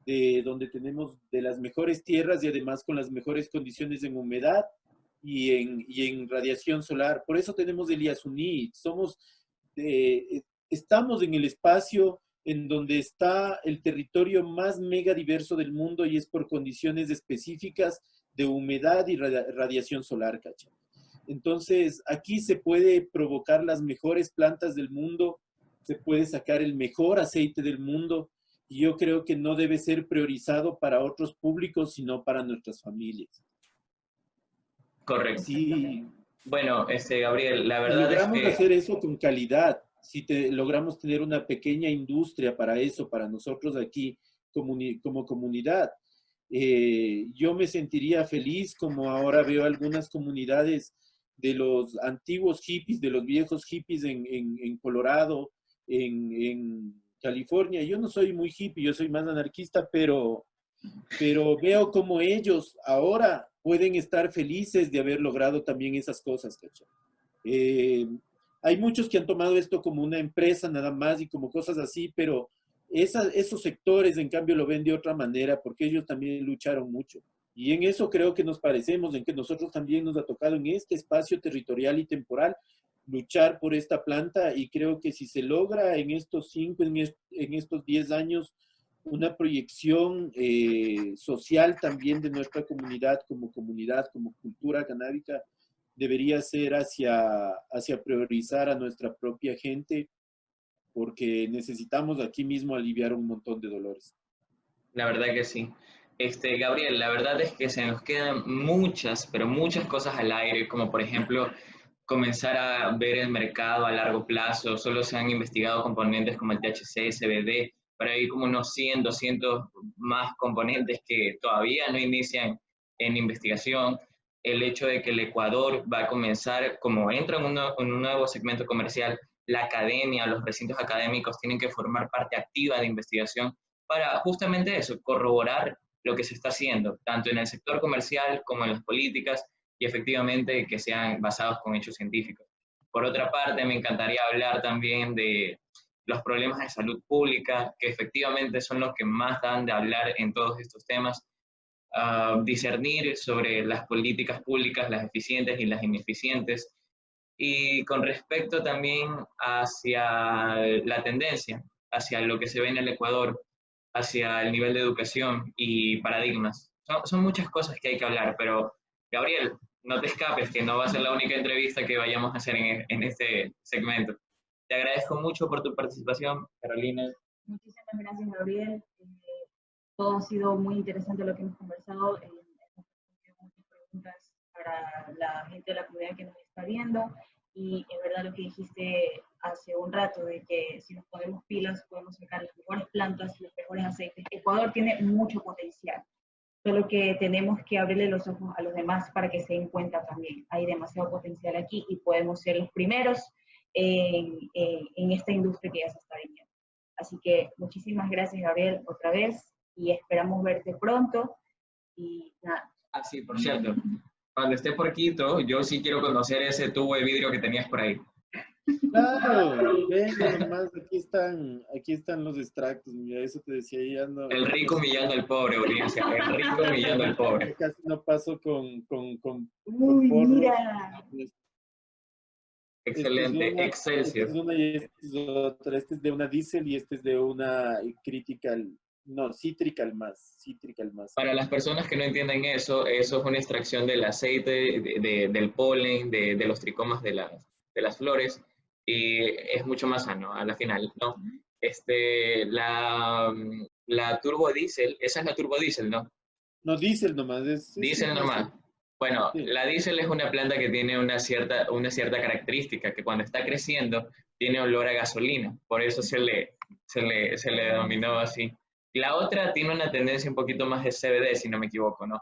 [SPEAKER 2] de donde tenemos de las mejores tierras y además con las mejores condiciones en humedad y en radiación solar. Por eso tenemos el Yasuní. Estamos en el espacio en donde está el territorio más mega diverso del mundo y es por condiciones específicas de humedad y radiación solar, ¿cacha? Entonces, aquí se puede provocar las mejores plantas del mundo, se puede sacar el mejor aceite del mundo, y yo creo que no debe ser priorizado para otros públicos, sino para nuestras familias.
[SPEAKER 3] Correcto.
[SPEAKER 2] Sí,
[SPEAKER 3] Bueno, Gabriel, la
[SPEAKER 2] si
[SPEAKER 3] verdad es
[SPEAKER 2] logramos
[SPEAKER 3] que
[SPEAKER 2] hacer eso con calidad, si logramos tener una pequeña industria para eso, para nosotros aquí como comunidad, yo me sentiría feliz como ahora veo algunas comunidades de los antiguos hippies, de los viejos hippies en Colorado, en California. Yo no soy muy hippie, yo soy más anarquista, pero veo como ellos ahora pueden estar felices de haber logrado también esas cosas, ¿cachai? Hay muchos que han tomado esto como una empresa nada más y como cosas así, pero esos sectores en cambio lo ven de otra manera porque ellos también lucharon mucho. Y en eso creo que nos parecemos, en que nosotros también nos ha tocado en este espacio territorial y temporal luchar por esta planta y creo que si se logra en estos 5, en estos 10 años, una proyección social también de nuestra comunidad, como cultura canábica, debería ser hacia priorizar a nuestra propia gente, porque necesitamos aquí mismo aliviar un montón de dolores.
[SPEAKER 3] La verdad que sí. Gabriel, la verdad es que se nos quedan muchas, pero muchas cosas al aire, como por ejemplo comenzar a ver el mercado a largo plazo. Solo se han investigado componentes como el THC, CBD, pero hay como unos 100, 200 más componentes que todavía no inician en investigación. El hecho de que el Ecuador va a comenzar, como entra en un nuevo segmento comercial, la academia, los recintos académicos tienen que formar parte activa de investigación para justamente eso, corroborar lo que se está haciendo, tanto en el sector comercial como en las políticas, y efectivamente que sean basados con hechos científicos. Por otra parte, me encantaría hablar también de los problemas de salud pública, que efectivamente son los que más dan de hablar en todos estos temas, discernir sobre las políticas públicas, las eficientes y las ineficientes, y con respecto también hacia la tendencia, hacia lo que se ve en el Ecuador, hacia el nivel de educación y paradigmas. Son muchas cosas que hay que hablar, pero Gabriel, no te escapes, que no va a ser la única entrevista que vayamos a hacer en este segmento. Te agradezco mucho por tu participación, Carolina.
[SPEAKER 1] Muchísimas gracias, Gabriel. Todo ha sido muy interesante lo que hemos conversado. Hemos tenido muchas preguntas para la gente de la comunidad que nos está viendo. Y es verdad lo que dijiste hace un rato, de que si nos ponemos pilas podemos sacar las mejores plantas, los mejores aceites. Ecuador tiene mucho potencial, solo que tenemos que abrirle los ojos a los demás para que se den cuenta también. Hay demasiado potencial aquí y podemos ser los primeros en esta industria que ya se está viniendo. Así que muchísimas gracias, Gabriel, otra vez, y esperamos verte pronto. Y nada.
[SPEAKER 3] Ah, sí, por cierto. Cuando esté por Quito, yo sí quiero conocer ese tubo de vidrio que tenías por ahí.
[SPEAKER 2] Claro, venga nomás, aquí están los extractos, mira, eso te decía, ya no.
[SPEAKER 3] El rico humillando al pobre, audiencia, el rico humillando al pobre.
[SPEAKER 2] Casi no paso con
[SPEAKER 1] Uy,
[SPEAKER 2] porros.
[SPEAKER 1] mira.
[SPEAKER 3] Excelente, Excelsior.
[SPEAKER 2] Esta es una y esta es otra. Este es de una Diesel y este es de una Citrical más.
[SPEAKER 3] Para las personas que no entienden eso, eso es una extracción del aceite, del polen, de los tricomas de las flores, y es mucho más sano a la final, ¿no? La turbo diésel, esa es la turbo diésel, ¿no?
[SPEAKER 2] No, Diesel nomás.
[SPEAKER 3] Diésel normal. Bueno,
[SPEAKER 2] sí.
[SPEAKER 3] La diésel es una planta que tiene una cierta característica, que cuando está creciendo tiene olor a gasolina, por eso se le denominó así. La otra tiene una tendencia un poquito más de CBD, si no me equivoco, ¿no?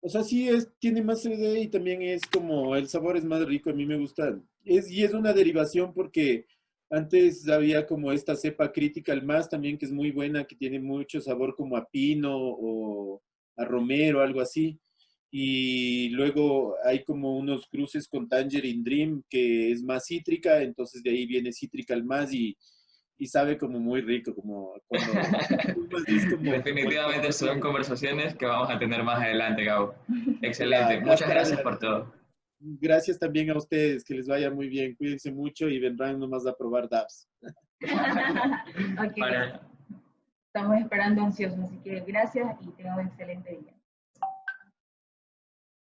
[SPEAKER 2] O sea, sí tiene más CBD y también es como, el sabor es más rico, a mí me gusta. Y es una derivación porque antes había como esta cepa Critical más también, que es muy buena, que tiene mucho sabor como a pino o a romero, algo así. Y luego hay como unos cruces con Tangerine Dream, que es más cítrica, entonces de ahí viene Citrical más y sabe como muy rico, como cuando...
[SPEAKER 3] Definitivamente son conversaciones que vamos a tener más adelante, Gabo. Excelente, muchas gracias por todo.
[SPEAKER 2] Gracias también a ustedes, que les vaya muy bien, cuídense mucho y vendrán nomás a probar DAPS.
[SPEAKER 1] Okay. Estamos esperando ansiosos, así que gracias y tengan un excelente día.